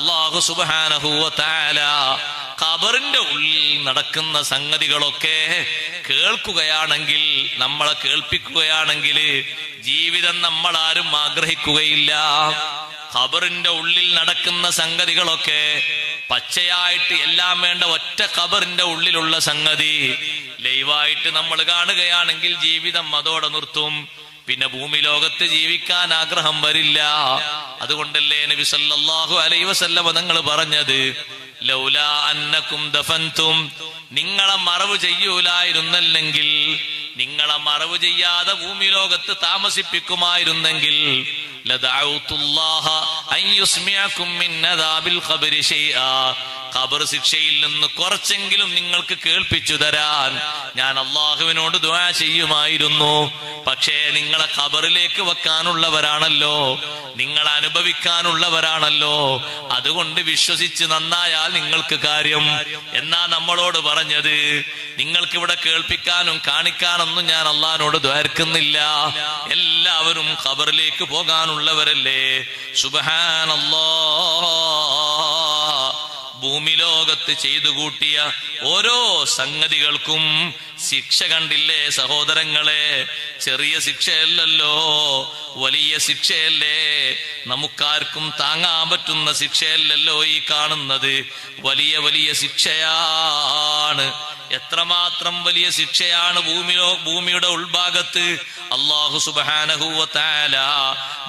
അല്ലാഹു സുബ്ഹാനഹു വ തആല ഖബറിന്റെ ഉള്ളിൽ നടക്കുന്ന സംഗതികളൊക്കെ കേൾക്കുകയാണെങ്കിൽ, നമ്മളെ കേൾപ്പിക്കുകയാണെങ്കിൽ ജീവിതം നമ്മൾ ആരും ആഗ്രഹിക്കുകയില്ല. ഖബറിന്റെ ഉള്ളിൽ നടക്കുന്ന സംഗതികളൊക്കെ പച്ചയായിട്ട് എല്ലാം വേണ്ട ഒറ്റ ഖബറിന്റെ ഉള്ളിലുള്ള സംഗതി ലൈവായിട്ട് നമ്മൾ കാണുകയാണെങ്കിൽ ജീവിതം അതോടെ നിർത്തും. പിന്നെ ഭൂമി ലോകത്ത് ജീവിക്കാൻ ആഗ്രഹം വരില്ല. അതുകൊണ്ടല്ലേ നബി സല്ലല്ലാഹു അലൈഹി വസല്ലം തങ്ങൾ പറഞ്ഞത്, ലൗലാ അന്നകും ദഫൻതും, നിങ്ങളെ മറവ് ചെയ്യൂലായിരുന്നല്ലെങ്കിൽ, നിങ്ങളെ മറവ് ചെയ്യാതെ ഭൂമി ലോകത്ത് താമസിപ്പിക്കുമായിരുന്നെങ്കിൽ ലദഅഉതുല്ലാഹ അൻ യുസ്മിഅകും മിൻ അദാബിൽ ഖബ്രി ശൈആ, ഖബർ ശിക്ഷയിൽ നിന്ന് കുറച്ചെങ്കിലും നിങ്ങൾക്ക് കേൾപ്പിച്ചു തരാൻ ഞാൻ അള്ളാഹുവിനോട് ദുആ ചെയ്യുമായിരുന്നു. പക്ഷേ നിങ്ങളെ ഖബറിലേക്ക് വെക്കാനുള്ളവരാണല്ലോ, നിങ്ങൾ അനുഭവിക്കാനുള്ളവരാണല്ലോ. അതുകൊണ്ട് വിശ്വസിച്ച് നന്നായാൽ നിങ്ങൾക്ക് കാര്യം. എന്നാ നമ്മളോട് പറഞ്ഞത്, നിങ്ങൾക്കിവിടെ കേൾപ്പിക്കാനും കാണിക്കാനൊന്നും ഞാൻ അള്ളാഹിനോട് ദ്വാരക്കുന്നില്ല, എല്ലാവരും ഖബറിലേക്ക് പോകാനുള്ളവരല്ലേ. സുബ്ഹാനല്ലാഹ്. ഭൂമി ലോകത്ത് ചെയ്തു കൂട്ടിയ ഓരോ സംഗതികൾക്കും ശിക്ഷ കണ്ടില്ലേ സഹോദരങ്ങളെ? ചെറിയ ശിക്ഷയല്ലല്ലോ, വലിയ ശിക്ഷയല്ലേ. നമുക്കാർക്കും താങ്ങാൻ പറ്റുന്ന ശിക്ഷയല്ലല്ലോ ഈ കാണുന്നത്. വലിയ വലിയ ശിക്ഷയാണ്. എത്രമാത്രം വലിയ ശിക്ഷയാണ് ഭൂമിയുടെ ഉൾഭാഗത്ത് അല്ലാഹു സുബ്ഹാനഹു വ തആല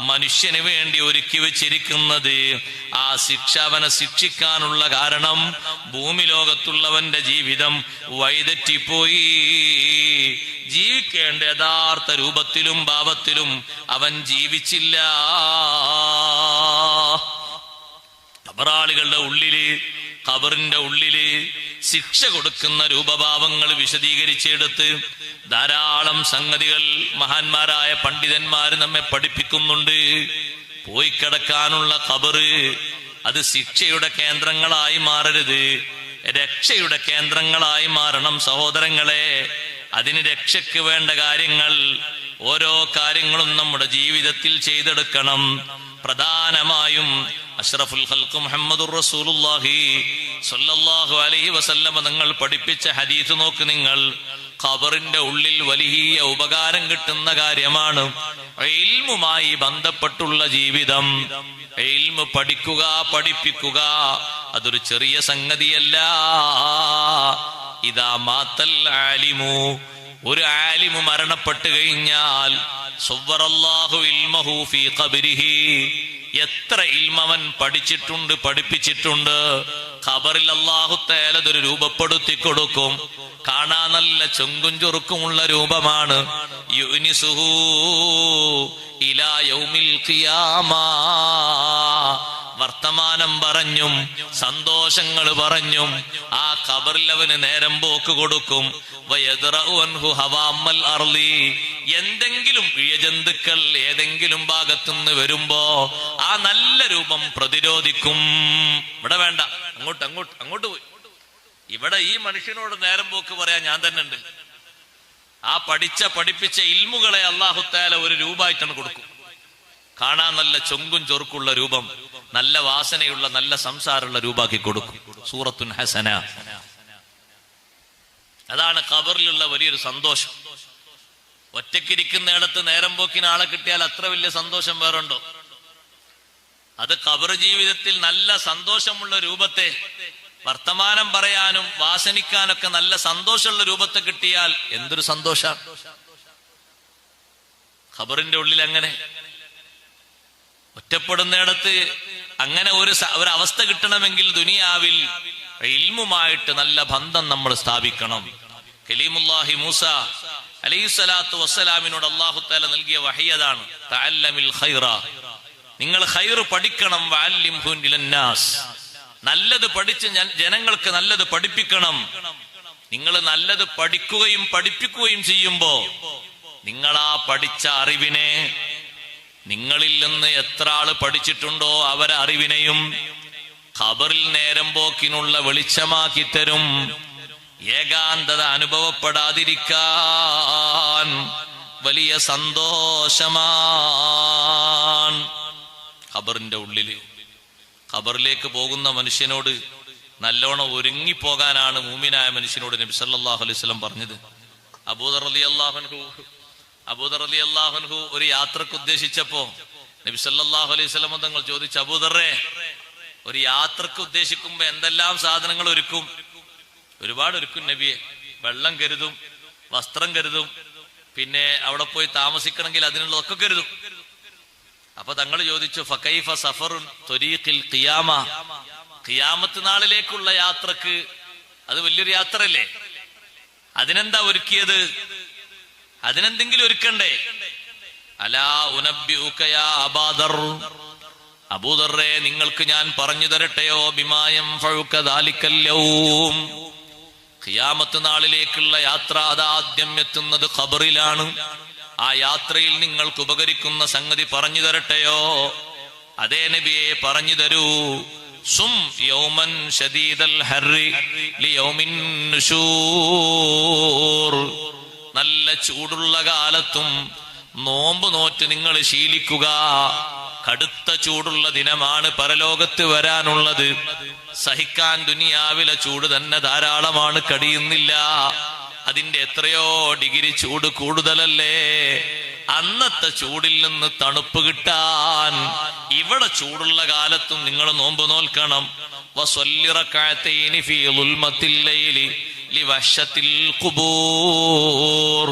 മനുഷ്യന് വേണ്ടി ഒരുക്കി വെച്ചിരിക്കുന്നത്. ആ ശിക്ഷ അവനെ ശിക്ഷിക്കാനുള്ള കാരണം ഭൂമി ലോകത്തുള്ളവന്റെ ജീവിതം വഴിതെറ്റിപ്പോയി. ജീവിക്കേണ്ട യഥാർത്ഥ രൂപത്തിലും ഭാവത്തിലും അവൻ ജീവിച്ചില്ല. ഖബറാളികളുടെ ഉള്ളില്, ഖബറിന്റെ ഉള്ളില് ശിക്ഷ കൊടുക്കുന്ന രൂപഭാവങ്ങൾ വിശദീകരിച്ചെടുത്ത് ധാരാളം സംഗതികൾ മഹാന്മാരായ പണ്ഡിതന്മാര് നമ്മെ പഠിപ്പിക്കുന്നുണ്ട്. പോയി കിടക്കാനുള്ള ഖബറ് അത് ശിക്ഷയുടെ കേന്ദ്രങ്ങളായി മാറരുത്, രക്ഷയുടെ കേന്ദ്രങ്ങളായി മാറണം സഹോദരങ്ങളെ. അതിന് രക്ഷയ്ക്ക് വേണ്ട കാര്യങ്ങൾ, ഓരോ കാര്യങ്ങളും നമ്മുടെ ജീവിതത്തിൽ ചെയ്തെടുക്കണം. പ്രധാനമായും അഷ്റഫുൽ ഖൽഖ് മുഹമ്മദുർ റസൂലുള്ളാഹി സ്വല്ലല്ലാഹു അലൈഹി വസല്ലം തങ്ങൾ പഠിപ്പിച്ച ഹദീസ് നോക്ക് നിങ്ങൾ. ഖബറിന്റെ ഉള്ളിൽ വലിയ ഉപകാരം കിട്ടുന്ന കാര്യമാണ് ഇൽമുമായി ബന്ധപ്പെട്ടുള്ള ജീവിതം. ഇൽമു പഠിക്കുക, പഠിപ്പിക്കുക, അതൊരു ചെറിയ സംഗതിയല്ല. ഇദാ മാത്തൽ ആലിമു, ഒരു ആലിമു മരണപ്പെട്ടു കഴിഞ്ഞാൽ സുവ്വറല്ലാഹു ഇൽമഹു ഫീ ഖബ്രിഹി, എത്ര ഇൽമവൻ പഠിച്ചിട്ടുണ്ട്, പഠിപ്പിച്ചിട്ടുണ്ട്, ഖബറിൽ അല്ലാഹു തആല അതൊരു രൂപപ്പെടുത്തി കൊടുക്കും. കാണാൻ നല്ല ചൊങ്കും ചൊറുക്കുമുള്ള രൂപമാണ്. യുനിസുഹു ഇലാ യൗമിൽ ഖിയാമ, വർത്തമാനം പറഞ്ഞും സന്തോഷങ്ങൾ പറഞ്ഞും ആ ഖബറിൽ അവന് നേരം പോക്ക് കൊടുക്കും. എന്തെങ്കിലും ഇഴജന്തുക്കൾ ഏതെങ്കിലും ഭാഗത്തുനിന്ന് വരുമ്പോ ആ നല്ല രൂപം പ്രതിരോധിക്കും. ഇവിടെ വേണ്ട, അങ്ങോട്ട് അങ്ങോട്ട് അങ്ങോട്ട് പോയി. ഇവിടെ ഈ മനുഷ്യനോട് നേരം പോക്ക് പറയാൻ ഞാൻ തന്നെ ഉണ്ട്. ആ പഠിപ്പിച്ച ഇൽമുകളെ അല്ലാഹു തആല ഒരു രൂപമായിട്ടാണ് കൊടുക്കും. കാണാൻ നല്ല ചൊങ്കും ചൊറുക്കുള്ള രൂപം, നല്ല വാസനയുള്ള നല്ല സംസാരമുള്ള രൂപാക്കി കൊടുക്കും. സൂറത്തുൻ ഹസന. അതാണ് ഖബറിലുള്ള വലിയൊരു സന്തോഷം. ഒറ്റയ്ക്കിരിക്കുന്നിടത്ത് നേരം പോക്കിന് ആളെ കിട്ടിയാൽ അത്ര വലിയ സന്തോഷം വേറുണ്ടോ? അത് ഖബർ ജീവിതത്തിൽ നല്ല സന്തോഷമുള്ള രൂപത്തെ, വർത്തമാനം പറയാനും വാസനിക്കാനൊക്കെ നല്ല സന്തോഷമുള്ള രൂപത്തെ കിട്ടിയാൽ എന്തൊരു സന്തോഷം. ഖബറിന്റെ ഉള്ളിൽ അങ്ങനെ ഒറ്റപ്പെടുന്നിടത്ത് അങ്ങനെ ഒരു അവസ്ഥ കിട്ടണമെങ്കിൽ ദുനിയാവിൽ ഇൽമുമായിട്ട് നല്ല ബന്ധം നമ്മൾ സ്ഥാപിക്കണം. കലീമുല്ലാഹി മൂസ അലൈഹിസ്സലാത്തു വസ്സലാമിനോട് അല്ലാഹു തആല നൽകിയ വഹി അതാണ്, തഅല്ലമിൽ ഖൈറ, നിങ്ങൾ ഖൈർ പഠിക്കണം. വഅല്ലിംഹു ലിന്നാസ്, നല്ലത് പഠിച്ച് ജനങ്ങൾക്ക് നല്ലത് പഠിപ്പിക്കണം. നിങ്ങൾ നല്ലത് പഠിക്കുകയും പഠിപ്പിക്കുകയും ചെയ്യുമ്പോ നിങ്ങൾ ആ പഠിച്ച അറിവിനെ, നിങ്ങളിൽ നിന്ന് എത്ര ആള് പഠിച്ചിട്ടുണ്ടോ അവരെ അറിവിനെയും ഖബറിൽ നേരം പോക്കിനുള്ള വെളിച്ചമാക്കി തരും. ഏകാന്തത അനുഭവപ്പെടാതിരിക്കാൻ വലിയ സന്തോഷമാണ് ഖബറിന്റെ ഉള്ളില്. ഖബറിലേക്ക് പോകുന്ന മനുഷ്യനോട് നല്ലോണം ഒരുങ്ങിപ്പോകാനാണ് മൂമിനായ മനുഷ്യനോട് നബി സല്ലല്ലാഹു അലൈഹി വസല്ലം പറഞ്ഞത്. അബൂദർ റളിയല്ലാഹു അൻഹു ഒരു യാത്രക്ക് ഉദ്ദേശിച്ചപ്പോ നബി സല്ലല്ലാഹു അലൈഹി വസല്ലം തങ്ങൾ ചോദിച്ചു, അബൂദറേ, ഒരു യാത്രക്ക് ഉദ്ദേശിക്കുമ്പോ എന്തെല്ലാം സാധനങ്ങൾ ഒരുക്കും? ഒരുപാട് ഒരുക്കും നബിയെ. വെള്ളം കരുതും, വസ്ത്രം കരുതും, പിന്നെ അവിടെ പോയി താമസിക്കണമെങ്കിൽ അതിനുള്ളതൊക്കെ കരുതും. അപ്പൊ തങ്ങൾ ചോദിച്ചു, ഫകൈഫ സഫറുൻ ത്വരീഖിൽ ഖിയാമ, ഖിയാമത്ത് നാളിലേക്കുള്ള യാത്രക്ക് അത് വലിയൊരു യാത്രയല്ലേ, അതിനെന്താ ഒരുക്കിയത്? അതിനെന്തെങ്കിലും ഒരുക്കണ്ടേ? അലാ ഉനബ്ബിഉക യാ അബൂദർ, അബൂദറേ, നിങ്ങൾക്ക് ഞാൻ പറഞ്ഞു തരട്ടെയോ, ബിമാ യൻഫഉക ദാലിക്കൽ യൗം, ഖിയാമത്ത് നാളിലേക്കുള്ള യാത്ര അതാദ്യം എത്തുന്നത് ഖബറിലാണ്. ആ യാത്രയിൽ നിങ്ങൾക്ക് ഉപകരിക്കുന്ന സംഗതി പറഞ്ഞു തരട്ടെയോ? അതേ നബിയെ, പറഞ്ഞു തരൂ. സും യൗമൻ ശദീദൽ ഹർരി ലിയൗമിൻ നുശൂർ, നല്ല ചൂടുള്ള കാലത്തും നോമ്പ് നോറ്റ് നിങ്ങൾ ശീലിക്കുക. കടുത്ത ചൂടുള്ള ദിനമാണ് പരലോകത്ത് വരാനുള്ളത്. സഹിക്കാൻ ദുനിയാവിലെ ചൂട് തന്നെ ധാരാളമാണ്, കഴിയുന്നില്ല. അതിന്റെ എത്രയോ ഡിഗ്രി ചൂട് കൂടുതലല്ലേ. അന്നത്തെ ചൂടിൽ നിന്ന് തണുപ്പ് കിട്ടാൻ ഇവിടെ ചൂടുള്ള കാലത്തും നിങ്ങൾ നോമ്പ് നോൽക്കണം. വസ്വല്ലി റക്അത്തൈനി ഫീ ളുൽമത്തിൽ ലൈലി ലിവശത്തിൽ ഖുബൂർ,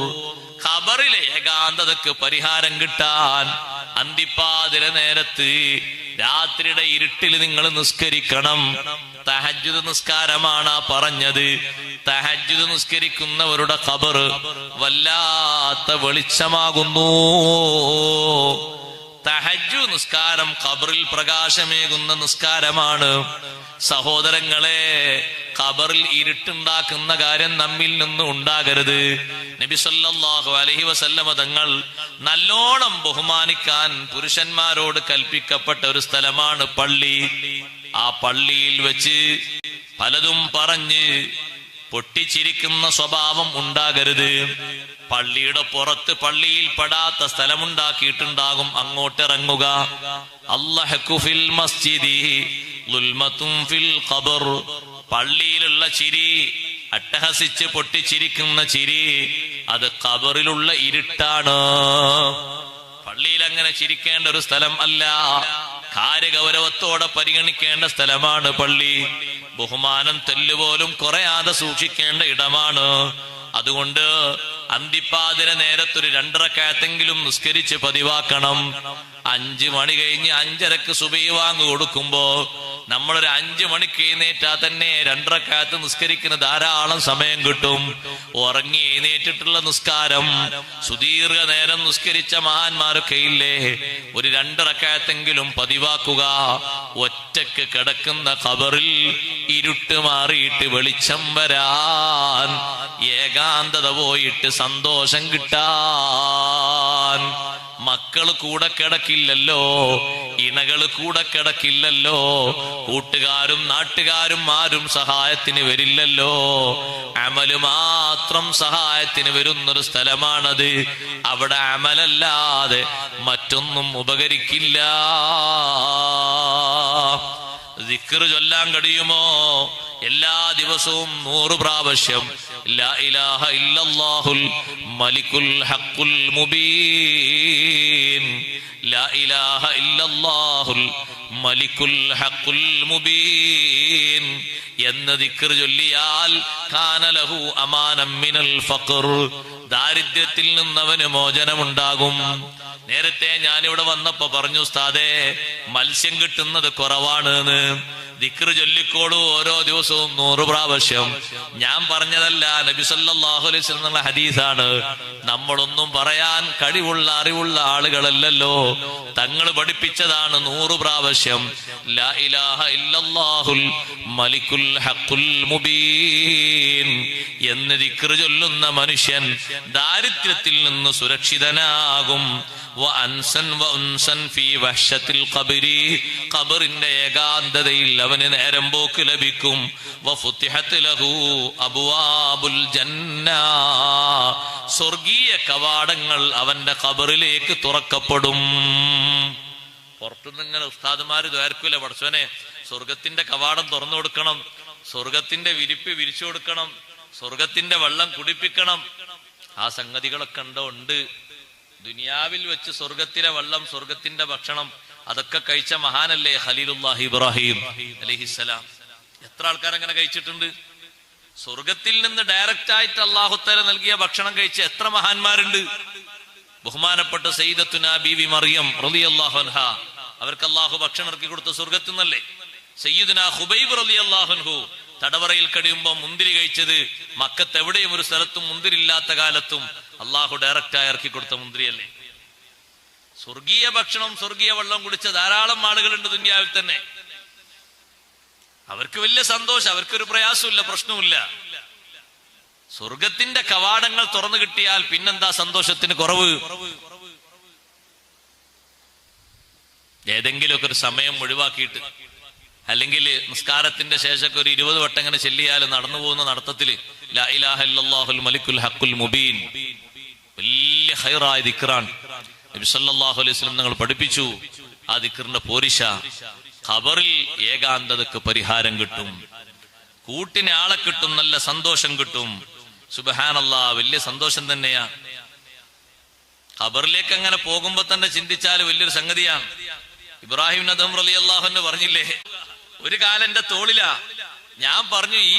ഖബറിലെ ഏകാന്തതക്ക് പരിഹാരം കിട്ടാൻ അന്തിപ്പാതിര നേരത്ത് രാത്രിയുടെ ഇരുട്ടിൽ നിങ്ങൾ നിസ്കരിക്കണം. തഹജ്ജുദ് നിസ്കാരമാണ് പറഞ്ഞത്. തഹജ്ജുദ് നിസ്കരിക്കുന്നവരുടെ ഖബർ വല്ലാത്ത വെളിച്ചമാകുന്നു. തഹജ്ജുദ് നിസ്കാരം ഖബറിൽ പ്രകാശമേകുന്ന നിസ്കാരമാണ്. സഹോദരങ്ങളെ, ഖബറിൽ ഇരുട്ടുണ്ടാക്കുന്ന കാര്യം നമ്മിൽ നിന്ന് ഉണ്ടാകരുത്. നബി സല്ലല്ലാഹു അലൈഹി വസല്ലമ തങ്ങൾ നല്ലോണം ബഹുമാനിക്കാൻ പുരുഷന്മാരോട് കൽപ്പിക്കപ്പെട്ട ഒരു സ്ഥലമാണ് പള്ളി. ആ പള്ളിയിൽ വെച്ച് പലതും പറഞ്ഞ് പൊട്ടിച്ചിരിക്കുന്ന സ്വഭാവം ഉണ്ടാകരുത്. പള്ളിയുടെ പുറത്ത് പള്ളിയിൽ പെടാത്ത സ്ഥലമുണ്ടാക്കിയിട്ടുണ്ടാകും, അങ്ങോട്ടിറങ്ങുക. അല്ലാഹു ഫിൽ മസ്ജിദി ളുൽമതും ഫിൽ ഖബർ, പള്ളിയിലുള്ള ചിരി, അട്ടഹസിച്ച് പൊട്ടിച്ചിരിക്കുന്ന ചിരി, അത് ഖബറിലുള്ള ഇരുട്ടാണ്. പള്ളിയിൽ അങ്ങനെ ചിരിക്കേണ്ട ഒരു സ്ഥലം അല്ല. കാര്യഗൗരവത്തോടെ പരിഗണിക്കേണ്ട സ്ഥലമാണ് പള്ളി. ബഹുമാനം തെല്ലുപോലും കുറയാതെ സൂക്ഷിക്കേണ്ട ഇടമാണ്. അതുകൊണ്ട് അന്തിപ്പാതിര നേരത്തൊരു 2 റക്അത്തെങ്കിലും നിസ്കരിച്ച് പതിവാക്കണം. 5 മണി കഴിഞ്ഞ് 5:30 സുബഹി വാങ്ങ് കൊടുക്കുമ്പോ നമ്മളൊരു 5 മണിക്ക് എഴുന്നേറ്റാ തന്നെ 2 റക്അത്ത് നിസ്കരിക്കുന്ന ധാരാളം സമയം കിട്ടും. ഉറങ്ങി എഴുന്നേറ്റിട്ടുള്ള നിസ്കാരം സുദീർഘ നേരം നിസ്കരിച്ച മഹാന്മാരൊക്കെ ഇല്ലേ, ഒരു 2 റക്അത്തെങ്കിലും പതിവാക്കുക. ഒറ്റക്ക് കിടക്കുന്ന ഖബറിൽ ഇരുട്ട് മാറിയിട്ട് വെളിച്ചം വരാൻ, ഏകാന്തത പോയിട്ട് സന്തോഷം കിട്ടാൻ. മക്കള് കൂടെ കിടക്കില്ലല്ലോ, ഇണകള് കൂടെ കിടക്കില്ലല്ലോ, കൂട്ടുകാരും നാട്ടുകാരും ആരും സഹായത്തിന് വരില്ലല്ലോ. അമല് മാത്രം സഹായത്തിന് വരുന്നൊരു സ്ഥലമാണത്. അവിടെ അമലല്ലാതെ മറ്റൊന്നും ഉപകരിക്കില്ല. ദിക്ർ ചൊല്ലാൻ കഴിയുമോ? എല്ലാ ദിവസവും 100 പ്രാവശ്യം ലാ ഇലാഹ ഇല്ലല്ലാഹുൽ മലിക്കുൽ ഹഖുൽ മുബീൻ, ലാ ഇലാഹ ഇല്ലല്ലാഹുൽ മലിക്കുൽ ഹഖുൽ മുബീൻ എന്ന് ദിക്ർ ചൊല്ലിയാൽ കാന ലഹു അമാനം മിനൽ ഫഖർ, ദാരിദ്ര്യത്തിൽ നിന്നവന് മോചനമുണ്ടാകും. നേരത്തെ ഞാനിവിടെ വന്നപ്പോ പറഞ്ഞു, ഉസ്താദേ, മത്സ്യം കിട്ടുന്നത് കുറവാണ്. ദിക്ർ ചൊല്ലിക്കോളൂ ഓരോ ദിവസവും 100 പ്രാവശ്യം. ഞാൻ പറഞ്ഞതല്ല, നബി സല്ലല്ലാഹു അലൈഹി വസല്ലം ഹദീസാണ്. നമ്മളൊന്നും പറയാൻ കഴിവുള്ള അറിവുള്ള ആളുകളല്ലല്ലോ, തങ്ങൾ പഠിപ്പിച്ചതാണ് 100 പ്രാവശ്യം ലാ ഇലാഹ ഇല്ലല്ലാഹുൽ മലിക്കുൽ ഹഖുൽ മുബീൻ എന്ന് ദിക്ർ ചൊല്ലുന്ന മനുഷ്യൻ ദാരിദ്ര്യത്തിൽ നിന്ന് സുരക്ഷിതനാകും. ഖബറിന്റെ ഏകാന്തതയിൽ അവന് നേരം പോക്ക് ലഭിക്കും. സ്വർഗീയ കവാടങ്ങൾ അവന്റെ ഖബറിലേക്ക് തുറക്കപ്പെടും. പുറത്തുനിന്ന് ഇങ്ങനെ ഉസ്താദുമാര് ദ്വാരക്കൂല, പടച്ചോനെ സ്വർഗത്തിന്റെ കവാടം തുറന്നു കൊടുക്കണം, സ്വർഗത്തിന്റെ വിരിപ്പ് വിരിച്ചു കൊടുക്കണം, സ്വർഗത്തിന്റെ വെള്ളം കുടിപ്പിക്കണം. ആ സംഗതികളൊക്കെ ഉണ്ട്. ദുനിയാവിൽ വെച്ച് സ്വർഗത്തിലെ വെള്ളം, സ്വർഗത്തിന്റെ ഭക്ഷണം അതൊക്കെ കഴിച്ച മഹാനല്ലേ ഖലീലുല്ലാഹി ഇബ്രാഹിം അലൈഹിസ്സലാം. എത്ര ആൾക്കാർ അങ്ങനെ കഴിച്ചിട്ടുണ്ട്? സ്വർഗത്തിൽ നിന്ന് ഡയറക്റ്റ് ആയിട്ട് അല്ലാഹു തആല നൽകിയ ഭക്ഷണം കഴിച്ച എത്ര മഹാന്മാരുണ്ട്. ബഹുമാനപ്പെട്ട സയ്യിദത്തുനാ ബീവി മറിയം റളിയല്ലാഹു അൻഹാ, അവർക്ക് അല്ലാഹു ഭക്ഷണം ഇറക്കി കൊടുത്ത സ്വർഗത്തിൽ നിന്നല്ലേ. സയ്യിദുനാ ഖുബൈബ് റളിയല്ലാഹു അൻഹു തടവറയിൽ കഴിയുമ്പോൾ മുന്തിരി കഴിച്ചത് മക്കത്ത് എവിടെയും ഒരു സ്ഥലത്തും മുന്തിരി ഇല്ലാത്ത കാലത്തും അല്ലാഹു ഡയറക്റ്റായി ഇറക്കി കൊടുത്ത മുന്തിരിയല്ലേ. സ്വർഗീയ ഭക്ഷണം, സ്വർഗീയ വെള്ളം കുടിച്ച ധാരാളം ആളുകളുണ്ട് ദുനിയാവിൽ തന്നെ. അവർക്ക് വലിയ സന്തോഷം, അവർക്കൊരു പ്രയാസമില്ല, പ്രശ്നമില്ല. സ്വർഗത്തിന്റെ കവാടങ്ങൾ തുറന്നു കിട്ടിയാൽ പിന്നെന്താ സന്തോഷത്തിന് കുറവ്? ഏതെങ്കിലുമൊക്കെ ഒരു സമയം ഒഴിവാക്കിയിട്ട്, അല്ലെങ്കിൽ നിസ്കാരത്തിന്റെ ശേഷമൊക്കെ ഒരു 20 വട്ടം ഇങ്ങനെ ചെല്ലിയാൽ നടന്നു പോകുന്ന നടത്തത്തില് ലാ ഇലാഹ ഇല്ലല്ലാഹുൽ മലിക്കുൽ ഹഖുൽ മുബീൻ, വലിയ ഖൈറായ ദിക്റാൻ. നബി സല്ലല്ലാഹു അലൈഹി വസല്ലം നിങ്ങൾ പഠിപ്പിച്ചു. ആ ദിക്റിന്റെ പോരിശ ഖബറിൽ ഏകാന്തതക്ക് പരിഹാരം കിട്ടും, കൂട്ടിന് ആളെ കിട്ടും, നല്ല സന്തോഷം കിട്ടും. സുബ്ഹാനല്ലാഹ്, വലിയ സന്തോഷം തന്നെയാ. ഖബറിലേക്ക് അങ്ങനെ പോകുമ്പോ തന്നെ ചിന്തിച്ചാൽ വലിയൊരു സംഗതിയാണ്. ഇബ്രാഹിം നദം റളിയല്ലാഹു അൻഹു പറഞ്ഞില്ലേ, ഒരു കാലം എന്റെ തോളിലാ, ഞാൻ പറഞ്ഞു ഈ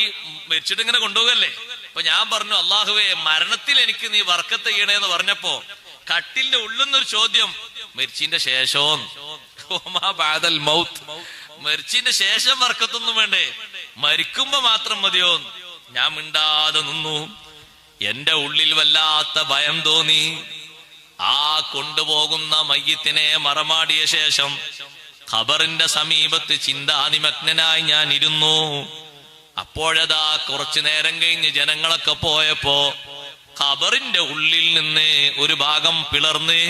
വെച്ചിട്ട് ഇങ്ങനെ കൊണ്ടുപോകല്ലേ, അപ്പൊ ഞാൻ പറഞ്ഞു അള്ളാഹുവേ മരണത്തിൽ എനിക്ക് നീ ബർക്കത്ത് ചെയ്യണേന്ന് പറഞ്ഞപ്പോ കട്ടിലിന്റെ ഉള്ളുന്നൊരു ചോദ്യം, മരിച്ചിന്റെ ശേഷവും മരിച്ചിന്റെ ശേഷം ബർക്കത്തൊന്നും വേണ്ടേ, മരിക്കുമ്പോ മാത്രം മതിയോ? ഞാൻ മിണ്ടാതെ നിന്നു. എന്റെ ഉള്ളിൽ വല്ലാത്ത ഭയം തോന്നി. ആ കൊണ്ടുപോകുന്ന മയ്യിത്തിനെ മറമാടിയ ശേഷം ഖബറിന്റെ സമീപത്ത് ചിന്താനിമഗ്നനായി ഞാൻ ഇരുന്നു. അപ്പോഴതാ കുറച്ചു നേരം കഴിഞ്ഞ് ജനങ്ങളൊക്കെ പോയപ്പോ ഖബറിന്റെ ഉള്ളിൽ നിന്ന് ഒരു ഭാഗം പിളർന്ന്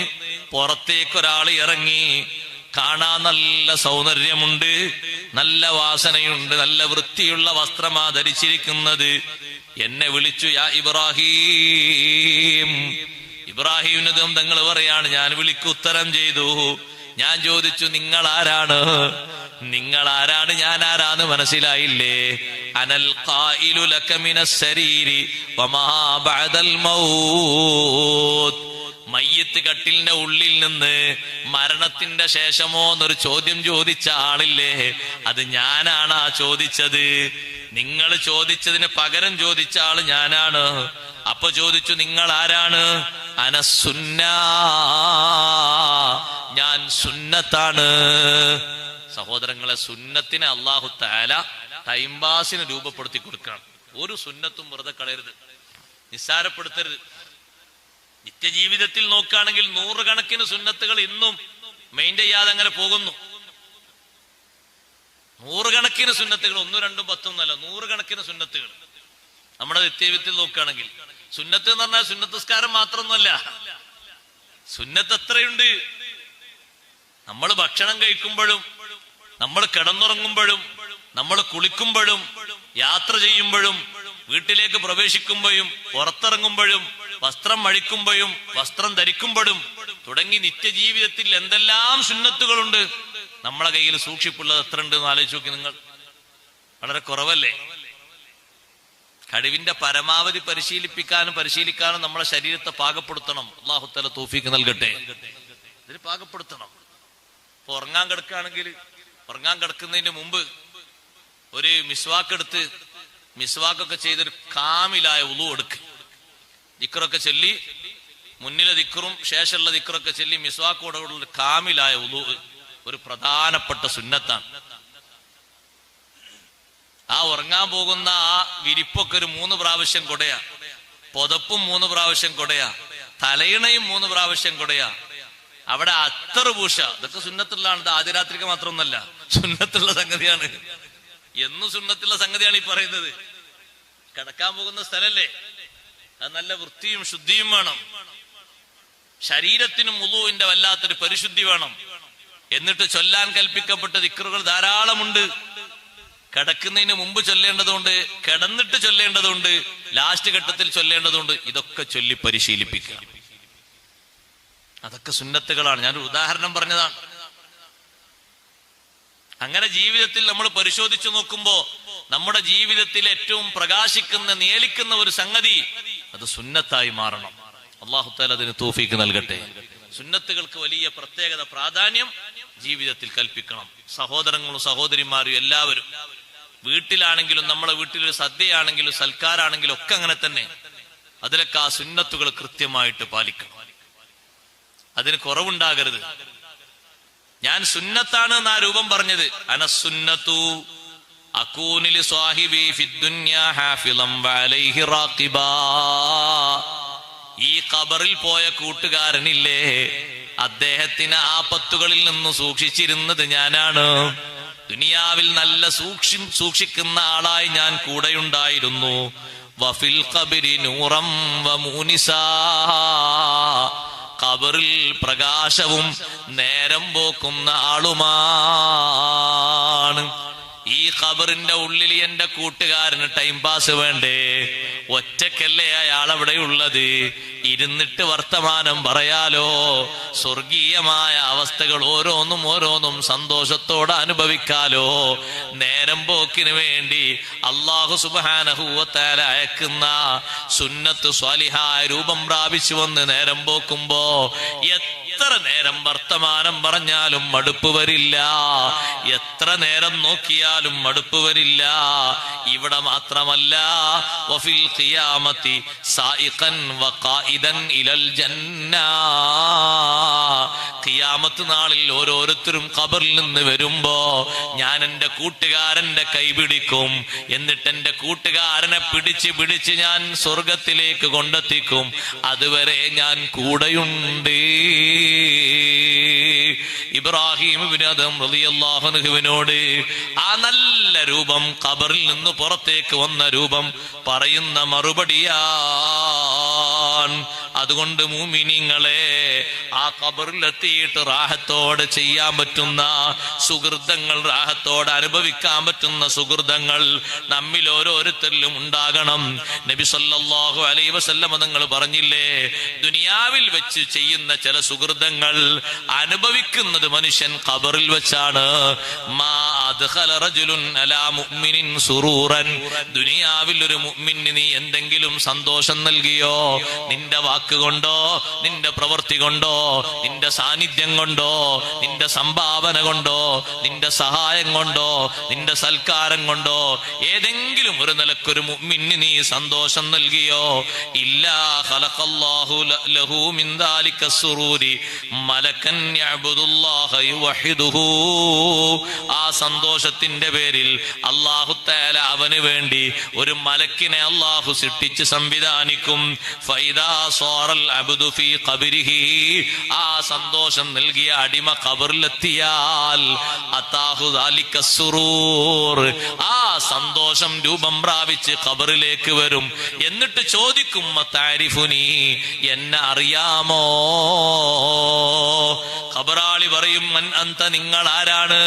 പുറത്തേക്കൊരാൾ ഇറങ്ങി. കാണാൻ നല്ല സൗന്ദര്യമുണ്ട്, നല്ല വാസനയുണ്ട്, നല്ല വൃത്തിയുള്ള വസ്ത്രമാ ധരിച്ചിരിക്കുന്നത്. എന്നെ വിളിച്ചു, യാ ഇബ്രാഹിം. ഇബ്രാഹിം നബി തങ്ങൾ പറയാണ്, ഞാൻ വിളിക്ക് ഉത്തരം ചെയ്തു. ഞാൻ ചോദിച്ചു, നിങ്ങൾ ആരാണ്? നിങ്ങൾ ആരാണ്, ഞാൻ ആരാന്ന് മനസ്സിലായില്ലേ? അനൽ ഖായിലു ലക മിനസ് സരീരി വമാ ബഅദൽ മൗത്ത്. മയ്യിത്ത് കട്ടിലിന്റെ ഉള്ളിൽ നിന്ന് മരണത്തിന്റെ ശേഷമോ എന്നൊരു ചോദ്യം ചോദിച്ച ആളില്ലേ, അത് ഞാനാണ് ആ ചോദിച്ചത്. നിങ്ങൾ ചോദിച്ചതിന് പകരം ചോദിച്ച ആള് ഞാനാണ്. അപ്പൊ ചോദിച്ചു, നിങ്ങൾ ആരാണ്? അനസുന്ന, ഞാൻ സുന്നത്താണ്. സഹോദരങ്ങളെ, സുന്നത്തിനെ അല്ലാഹു തആല ടൈം പാസിന് രൂപപ്പെടുത്തി കൊടുക്കണം. ഒരു സുന്നത്തും വെറുതെ കളയരുത്, നിസ്സാരപ്പെടുത്തരുത്. നിത്യജീവിതത്തിൽ നോക്കുകയാണെങ്കിൽ 100 കണക്കിന് സുന്നത്തുകൾ ഇന്നും മെയിൻറ്റെയിൻ ചെയ്യാതെ അങ്ങനെ പോകുന്നു. 100 കണക്കിന് സുന്നത്തുകൾ, 1, 2, 10 ഒന്നല്ല, 100 കണക്കിന് സുന്നത്തുകൾ നമ്മുടെ നിത്യജീവിതത്തിൽ നോക്കുകയാണെങ്കിൽ. സുന്നത്ത് എന്ന് പറഞ്ഞാൽ സുന്നത്തസ്കാരം മാത്രമൊന്നുമല്ല, സുന്നത്ത് എത്രയുണ്ട്. നമ്മൾ ഭക്ഷണം കഴിക്കുമ്പോഴും, നമ്മൾ കിടന്നുറങ്ങുമ്പോഴും, നമ്മൾ കുളിക്കുമ്പോഴും, യാത്ര ചെയ്യുമ്പോഴും, വീട്ടിലേക്ക് പ്രവേശിക്കുമ്പോഴും, പുറത്തിറങ്ങുമ്പോഴും, വസ്ത്രം അഴിക്കുമ്പോഴും, വസ്ത്രം ധരിക്കുമ്പോഴും തുടങ്ങി നിത്യജീവിതത്തിൽ എന്തെല്ലാം സുന്നത്തുകളുണ്ട്. നമ്മളെ കയ്യിൽ സൂക്ഷിപ്പുള്ളത് എത്ര ഉണ്ട് എന്ന് ആലോചിച്ച് നോക്കി നിങ്ങൾ. വളരെ കുറവല്ലേ? കഴിവിന്റെ പരമാവധി പരിശീലിക്കാനും നമ്മളെ ശരീരത്തെ പാകപ്പെടുത്തണം. അല്ലാഹു തആല തൗഫീഖ് നൽകട്ടെ. ഇതിന് പാകപ്പെടുത്തണം. ഇപ്പൊ ഉറങ്ങാൻ കിടക്കുകയാണെങ്കിൽ ഉറങ്ങാൻ കിടക്കുന്നതിന് മുമ്പ് ഒരു മിസ്വാക്ക് എടുത്ത് മിസ്വാക്കൊക്കെ ചെയ്തൊരു കാമിലായ വുളു എടുക്കുക. ദിക്റൊക്കെ ചൊല്ലി, മുന്നിലെ ദിക്റും ശേഷമുള്ള ദിക്റൊക്കെ ചൊല്ലി മിസ്വാക്കോടുള്ള കാമിലായ വുളു ഒരു പ്രധാനപ്പെട്ട സുന്നത്താണ്. ആ ഉറങ്ങാൻ പോകുന്ന ആ വിരിപ്പൊക്കെ ഒരു 3 പ്രാവശ്യം കൊടയാ, പുതപ്പും 3 പ്രാവശ്യം കൊടയാ, തലയിണയും 3 പ്രാവശ്യം കൊടയാ, അവിടെ അത്തറ് പൂശ. ഇതൊക്കെ സുന്നത്തുള്ളതാണ്. ഇത് ആദ്യ രാത്രിക്ക് മാത്രമൊന്നല്ല, സുന്നത്തുള്ള സംഗതിയാണ്. എന്നും സുന്നത്തുള്ള സംഗതിയാണ് ഈ പറയുന്നത്. കിടക്കാൻ പോകുന്ന സ്ഥലല്ലേ, അത് നല്ല വൃത്തിയും ശുദ്ധിയും വേണം. ശരീരത്തിനും വുളൂഇന്റെ വല്ലാത്തൊരു പരിശുദ്ധി വേണം. എന്നിട്ട് ചൊല്ലാൻ കൽപ്പിക്കപ്പെട്ട ദിക്റുകൾ ധാരാളമുണ്ട്. കിടക്കുന്നതിന് മുമ്പ് ചൊല്ലേണ്ടതുണ്ട്, കിടന്നിട്ട് ചൊല്ലേണ്ടതുണ്ട്, ലാസ്റ്റ് ഘട്ടത്തിൽ ചൊല്ലേണ്ടതുണ്ട്. ഇതൊക്കെ ചൊല്ലി പരിശീലിപ്പിക്കുക. അതൊക്കെ സുന്നത്തുകളാണ്. ഞാനൊരു ഉദാഹരണം പറഞ്ഞതാണ്. അങ്ങനെ ജീവിതത്തിൽ നമ്മൾ പരിശോധിച്ചു നോക്കുമ്പോ നമ്മുടെ ജീവിതത്തിൽ ഏറ്റവും പ്രകാശിക്കുന്ന നിയലിക്കുന്ന ഒരു സംഗതി അത് സുന്നത്തായി മാറണം. അല്ലാഹു തആല അതിന് തൗഫീഖ് നൽകട്ടെ. സുന്നത്തുകൾക്ക് വലിയ പ്രത്യേകത, പ്രാധാന്യം ജീവിതത്തിൽ കൽപ്പിക്കണം. സഹോദരങ്ങളും സഹോദരിമാരും എല്ലാവരും, വീട്ടിലാണെങ്കിലും നമ്മളെ വീട്ടിലൊരു സദ്യയാണെങ്കിലും സൽക്കാരാണെങ്കിലും ഒക്കെ അങ്ങനെ തന്നെ, അതിലൊക്കെ ആ സുന്നത്തുകൾ കൃത്യമായിട്ട് പാലിക്കണം. അതിന് കുറവുണ്ടാകരുത്. ഞാൻ സുന്നത്താണ് എന്നാ രൂപം പറഞ്ഞത്. അനസുന്നത്തു അകൂനിൽ സ്വാഹിബി ഫിദ്ദുന്യാ ഹാഫിളൻ വഅലൈഹി റാഖിബാ. ഈ ഖബറിൽ പോയ കൂട്ടുകാരനില്ലേ, അദ്ദേഹത്തിന് ആപത്തുകളിൽ നിന്ന് സൂക്ഷിച്ചിരുന്നത് ഞാനാണ്. ദുനിയാവിൽ നല്ല സൂക്ഷിക്കുന്ന ആളായി ഞാൻ കൂടെയുണ്ടായിരുന്നു. വഫിൽ ഖബരി നൂറം വമൂനിസാ. ഖബറിൽ പ്രകാശവും നേരം പോക്കുന്ന ആളുമാണ്. ഈ ഖബറിന്റെ ഉള്ളിൽ എന്റെ കൂട്ടുകാരന് ടൈം പാസ് വേണ്ടേ? ഒറ്റക്കല്ലേ അയാൾ അവിടെ ഉള്ളത്? ഇരുന്നിട്ട് വർത്തമാനം പറയാലോ. സ്വർഗീയമായ അവസ്ഥകൾ ഓരോന്നും സന്തോഷത്തോടെ അനുഭവിക്കാലോ. നേരം പോക്കിന് വേണ്ടി അല്ലാഹു സുബ്ഹാനഹു വ തആല അയക്കുന്ന സുന്നത്ത് സ്വാലിഹായ രൂപം പ്രാപിച്ചു വന്ന് നേരം പോക്കുമ്പോ എത്ര നേരം വർത്തമാനം പറഞ്ഞാലും മടുപ്പ് വരില്ല, എത്ര നേരം നോക്കിയാലും മടുപ്പ് വരില്ല. ഇവിടെ മാത്രമല്ല, വഫിൽ ഖിയാമത്തി സായിഖൻ വഖായിദൻ ഇലൽ ജന്ന. ഖിയാമത്ത് നാളിൽ ഓരോരുത്തരും ഖബറിൽ നിന്ന് വരുമ്പോ ഞാൻ എന്റെ കൂട്ടുകാരന്റെ കൈ പിടിക്കും. എന്നിട്ട് എന്റെ കൂട്ടുകാരനെ പിടിച്ച് ഞാൻ സ്വർഗത്തിലേക്ക് കൊണ്ടെത്തിക്കും. അതുവരെ ഞാൻ കൂടെയുണ്ട്. ഇബ്രാഹിം ഇബ്നു അദ്ഹം റളിയല്ലാഹു അൻഹുവിനോട് ആ നല്ല രൂപം, ഖബറിൽ നിന്ന് പുറത്തേക്ക് വന്ന രൂപം പറയുന്ന മറുപടിയാണ്. അതുകൊണ്ട് മുഅ്മിനീങ്ങളെ, ആ ഖബറിലെത്തിയിട്ട് റാഹത്തോടെ ചെയ്യാൻ പറ്റുന്ന സുഹൃതങ്ങൾ, റാഹത്തോടെ അനുഭവിക്കാൻ പറ്റുന്ന സുഹൃതങ്ങൾ നമ്മിൽ ഓരോരുത്തരിലും ഉണ്ടാകണം. നബി സല്ലല്ലാഹു അലൈഹി വസല്ലം തങ്ങൾ പറഞ്ഞില്ലേ, ദുനിയാവിൽ വെച്ച് ചെയ്യുന്ന ചില സുഹൃതങ്ങൾ അനുഭവിക്കുന്നത് മനുഷ്യൻ ഖബറിൽ വെച്ചാണ്. മാ അദ്ഖല റജുലുൻ അലാ മുഅ്മിനിൻ സുറൂറൻ. ദുനിയാവിൽ ഒരു മുഅ്മിന് നീ എന്തെങ്കിലും സന്തോഷം നൽകിയോ? നിന്റെ വാക്ക് കൊണ്ടോ, നിന്റെ പ്രവൃത്തി കൊണ്ടോ, നിന്റെ സാന്നിധ്യം കൊണ്ടോ, നിന്റെ സംഭാവന കൊണ്ടോ, നിന്റെ സഹായം കൊണ്ടോ, നിന്റെ സൽക്കാരം കൊണ്ടോ, ഏതെങ്കിലും ഒരു നിലക്കൊരു മുഅ്മിന് നീ സന്തോഷം നൽകിയോ? ഇല്ലാ ഖലഖല്ലാഹു ലഹു മിൻ ദാലിക സുറൂരി മലക്കൻ യഅ്ബുദുല്ലാഹ യുവഹിദുഹു. ആ സന്തോഷത്തിന്റെ പേരിൽ അല്ലാഹു തആല അവന് വേണ്ടി ഒരു മലക്കിനെ അല്ലാഹു സൃഷ്ടിച്ച് സംവിധാനിക്കും. ഫൈദാ സാറൽ അബ്ദു ഫീ ഖബരിഹി. ആ സന്തോഷം നൽകിയ അടിമ ഖബറിലെത്തിയാൽ അതാഹു ദാലിക സുറൂർ. ആ സന്തോഷം രൂപം പ്രാപിച്ച് ഖബറിലേക്ക് വരും. എന്നിട്ട് ചോദിക്കും, മതഅരിഫുനി, എന്നെ അറിയാമോ? ഖബറാളി പറയും, മൻ അന്ത, നിങ്ങൾ ആരാണ്?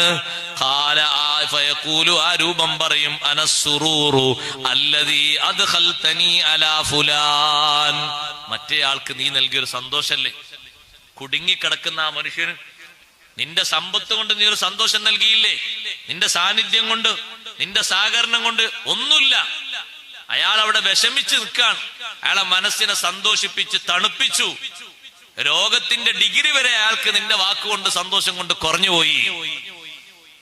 ഖാല ഫയഖൂലു, ആ രൂപം പറയും, അനസ്സുറൂറു അല്ലദീ അദ്ഖൽതനി അലാ ഫുലാൻ. മറ്റേ ആൾക്ക് നീ നൽകിയൊരു സന്തോഷല്ലേ? കുടുങ്ങിക്കിടക്കുന്ന ആ മനുഷ്യന് നിന്റെ സമ്പത്ത് കൊണ്ട് നീ ഒരു സന്തോഷം നൽകിയില്ലേ? നിന്റെ സാന്നിധ്യം കൊണ്ട്, നിന്റെ സഹകരണം കൊണ്ട് ഒന്നുമില്ല. അയാൾ അവിടെ വിഷമിച്ച് നിൽക്കാണ്. അയാളെ മനസ്സിനെ സന്തോഷിപ്പിച്ച് തണുപ്പിച്ചു. രോഗത്തിന്റെ ഡിഗ്രി വരെ അയാൾക്ക് നിന്റെ വാക്കുകൊണ്ട്, സന്തോഷം കൊണ്ട് കുറഞ്ഞുപോയി.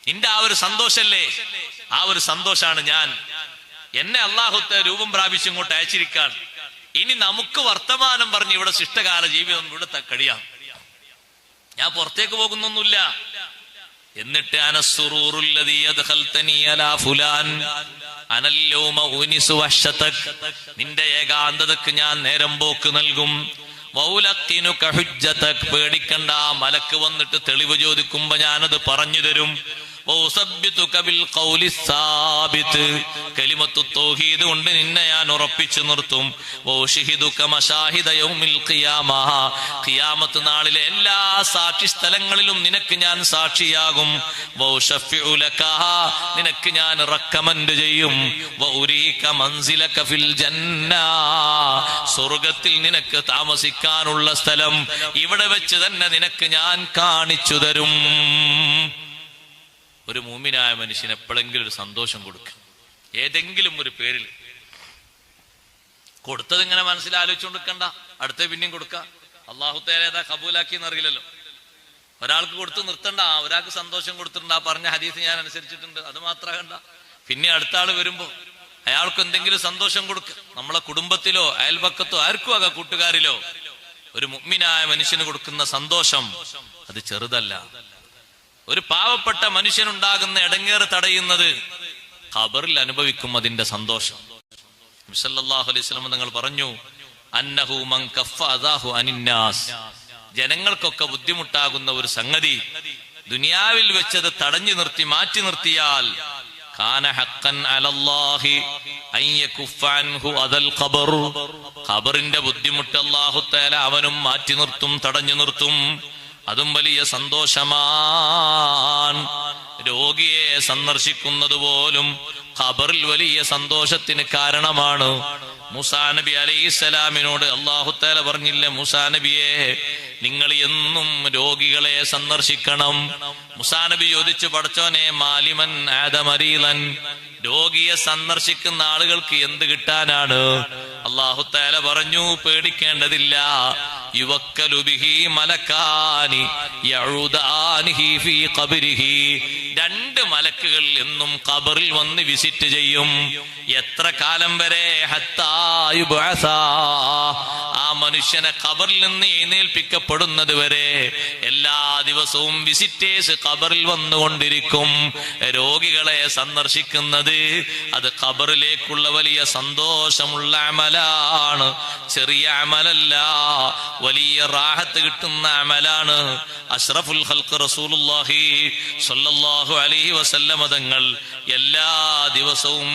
നിന്റെ ആ ഒരു സന്തോഷല്ലേ? ആ ഒരു സന്തോഷാണ് ഞാൻ. എന്നെ അല്ലാഹുത്തെ രൂപം പ്രാപിച്ച് ഇങ്ങോട്ട് അയച്ചിരിക്കാൻ. ഇനി നമുക്ക് വർത്തമാനം പറഞ്ഞ് ഇവിടെ ശിഷ്ടകാല ജീവിതം ഇവിടെ കഴിയാം. ഞാൻ പുറത്തേക്ക് പോകുന്നൊന്നുമില്ല. എന്നിട്ട് അനസ്സുറൂറുല്ലദീ അദ്ഖൽതനി അലാ ഫുലാൻ അനൽ യൗമ ഉനിസു വഹ്ശതക്. നിന്റെ ഏകാന്തതക്ക് ഞാൻ നേരം പോക്ക് നൽകും. വൗലഖിനുക ഹുജ്ജതക്. പേടിക്കണ്ട, മലക്ക് വന്നിട്ട് തെളിവ് ചോദിക്കുമ്പോ ഞാനത് പറഞ്ഞു തരും. കലിമത്തു തൗഹീദ് കൊണ്ട് നിന്നെ ഞാൻ ഉറപ്പിച്ചു നിർത്തും. ഖിയാമത്ത് നാളിലെ എല്ലാ സാക്ഷി സ്ഥലങ്ങളിലും നിനക്ക് ഞാൻ സാക്ഷിയാകും. നിനക്ക് ഞാൻ റെക്കമെൻഡ് ചെയ്യും. സ്വർഗത്തിൽ നിനക്ക് താമസിക്കാനുള്ള സ്ഥലം ഇവിടെ വെച്ച് തന്നെ നിനക്ക് ഞാൻ കാണിച്ചു തരും. ഒരു മൂമിനായ മനുഷ്യന് എപ്പോഴെങ്കിലും ഒരു സന്തോഷം കൊടുക്കുക, ഏതെങ്കിലും ഒരു പേരിൽ. കൊടുത്തത് ഇങ്ങനെ മനസ്സിലാലോചിച്ചുകൊണ്ടിരിക്കണ്ട, അടുത്ത പിന്നെയും കൊടുക്കുക. അള്ളാഹു തആല ഏതാ കബൂലാക്കി എന്നറിയില്ലല്ലോ. ഒരാൾക്ക് കൊടുത്ത് നിർത്തണ്ട, ഒരാൾക്ക് സന്തോഷം കൊടുത്തിട്ടുണ്ട്, ആ പറഞ്ഞ ഹദീസ് ഞാൻ അനുസരിച്ചിട്ടുണ്ട്, അത് മാത്രമാകണ്ട. പിന്നെ അടുത്ത ആള് വരുമ്പോ അയാൾക്ക് എന്തെങ്കിലും സന്തോഷം കൊടുക്കുക. നമ്മളെ കുടുംബത്തിലോ അയൽപക്കത്തോ ആർക്കും ആകാം, കൂട്ടുകാരിലോ, ഒരു മുഅ്മിനായ മനുഷ്യന് കൊടുക്കുന്ന സന്തോഷം അത് ചെറുതല്ല. ഒരു പാവപ്പെട്ട മനുഷ്യനുണ്ടാകുന്ന ഇടങ്ങേറ് തടയുന്നത് ഖബറിൽ അനുഭവിക്കും അതിന്റെ സന്തോഷം. നബി സല്ലല്ലാഹു അലൈഹി വസല്ലം തങ്ങൾ പറഞ്ഞു, അന്നഹു മൻ കഫ അദാഹു അനിന്നാസ്, ജനങ്ങൾക്കൊക്കെ ബുദ്ധിമുട്ടാകുന്ന ഒരു സംഗതി ദുനിയാവിൽ വെച്ചത് തടഞ്ഞു നിർത്തി മാറ്റി നിർത്തിയാൽ കാന ഹഖൻ അലല്ലാഹി അൻ യകുഫ അൻഹു അദൽ ഖബർ, ഖബറിന്റെ ബുദ്ധിമുട്ട് അല്ലാഹു തആല അവനും മാറ്റി നിർത്തും, തടഞ്ഞു നിർത്തും. അതും വലിയ സന്തോഷമാണ്. രോഗിയെ സന്ദർശിക്കുന്നത് പോലും ഖബറിൽ വലിയ സന്തോഷത്തിന് കാരണമാണ്. മൂസാ നബി അലൈഹിസ്സലാമിനോട് അല്ലാഹു തആല പറഞ്ഞില്ലേ, മൂസാ നബിയെ നിങ്ങൾ എന്നും രോഗികളെ സന്ദർശിക്കണം. മൂസാ നബി ചോദിച്ചു, പടച്ചോനെ മാലിമൻ ആദമരീലൻ, രോഗിയെ സന്ദർശിക്കുന്ന ആളുകൾക്ക് എന്ത് കിട്ടാനാണ്? അല്ലാഹു തആല പറഞ്ഞു, പേടിക്കേണ്ടതില്ല. യുവക്കലു ബിഹി മലക്കാനി യഉദാനിഹി ഫീ ഖബരിഹി, രണ്ട് മലക്കുകൾ എന്നും ഖബറിൽ വന്ന് വിസിറ്റ് ചെയ്യും. എത്ര കാലം വരെ? ഹത്താ യുബ്അസ, ആ മനുഷ്യനെ ഖബറിൽ നിന്ന് എഴുന്നേൽപ്പിക്കപ്പെടുന്നത് വരെ എല്ലാ ദിവസവും വിസിറ്റേഴ്സ് ഖബറിൽ വന്നുകൊണ്ടിരിക്കും. രോഗികളെ സന്ദർശിക്കുന്നത് അത് ഖബറിലേക്കുള്ള വലിയ സന്തോഷമുള്ള അമലാണ്, ചെറിയ അമലല്ല, വലിയ റാഹത്ത് കിട്ടുന്ന അമലാണ്. അഷ്റഫുൽ ഖൽഖ് റസൂലുള്ളാഹി സ്വല്ലല്ലാഹു അലൈഹി വസല്ലമ തങ്ങൾ എല്ലാ ദിവസവും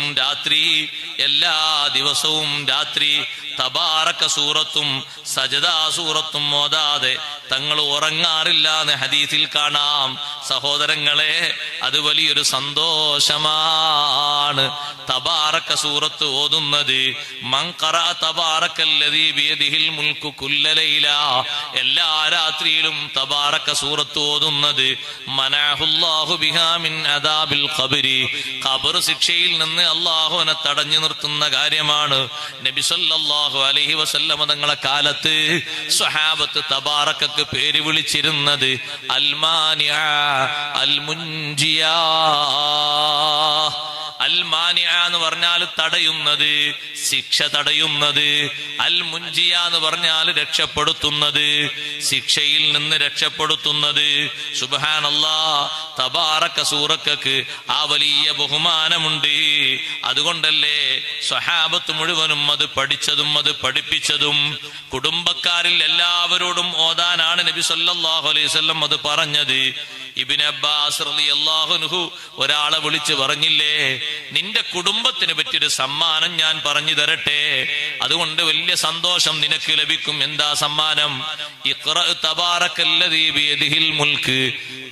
രാത്രി തബാറക സൂറത്തും സജദാ സൂറത്തും ഓതാതെ തങ്ങൾ ഉറങ്ങാറില്ല എന്ന് ഹദീസിൽ കാണാം. സഹോദരങ്ങളെ, അത് വലിയൊരു സന്തോഷമാണ്. തബാറക സൂറത്ത് ഓതുന്നത്, മൻ ഖറഅ തബാറകല്ലദീ ബിയദിഹിൽ മുൽക്കു കുല്ല ലൈല, എല്ലാ രാത്രിയിലും തബാറക സൂറത്ത് ഓതുന്നത് മനാഹുല്ലാഹു ബിഹാ മിൻ അദാബിൽ ഖബരി, ഖബർ ശിക്ഷയിൽ നിന്ന് അല്ലാഹുവിനെ തടഞ്ഞു നിർത്തുന്ന കാര്യമാണ്. നബി സല്ലല്ലാഹു അലൈഹി വസല്ലം തങ്ങളെ കാലത്ത് സ്വഹാബത്ത് തബാറകക്ക് പേര് വിളിച്ചിരുന്നത് അൽ മാനിഅ അൽ മുൻജിയ. അൽ മാനിഅ എന്ന് പറഞ്ഞാൽ തടയുന്നത്, ശിക്ഷ തടയുന്നത്. അൽ മുൻജിയ എന്ന് പറഞ്ഞാൽ രക്ഷപ്പെടുത്തുന്നത്, ശിക്ഷയിൽ നിന്ന് രക്ഷപ്പെടുത്തുന്നത്. സുബ്ഹാനല്ലാഹ്, തബാറക സൂറക്ക് ആ വലിയ ബഹുമാനമുണ്ട്. അതുകൊണ്ടല്ലേ സ്വഹാബത്ത് മുഴുവനും അത് പഠിച്ചതും അത് പഠിപ്പിച്ചതും. കുടുംബക്കാരിൽ എല്ലാവരോടും ഓതാനാണ് നബി സല്ലല്ലാഹു അലൈഹി വസല്ലം അത് പറഞ്ഞത്. ഇബ്നു അബ്ബാസ് റളിയല്ലാഹു അൻഹു ഒരാളെ വിളിച്ച് പറഞ്ഞില്ലേ, നിന്റെ കുടുംബത്തിന് പറ്റിയൊരു സമ്മാനം ഞാൻ പറഞ്ഞു തരട്ടെ, അതുകൊണ്ട് വലിയ സന്തോഷം നിനക്ക് ലഭിക്കും. എന്താ സമ്മാനം? ഇഖ്റ തബാറകല്ലദീ ബിയദിഹിൽ മുൽക്ക്,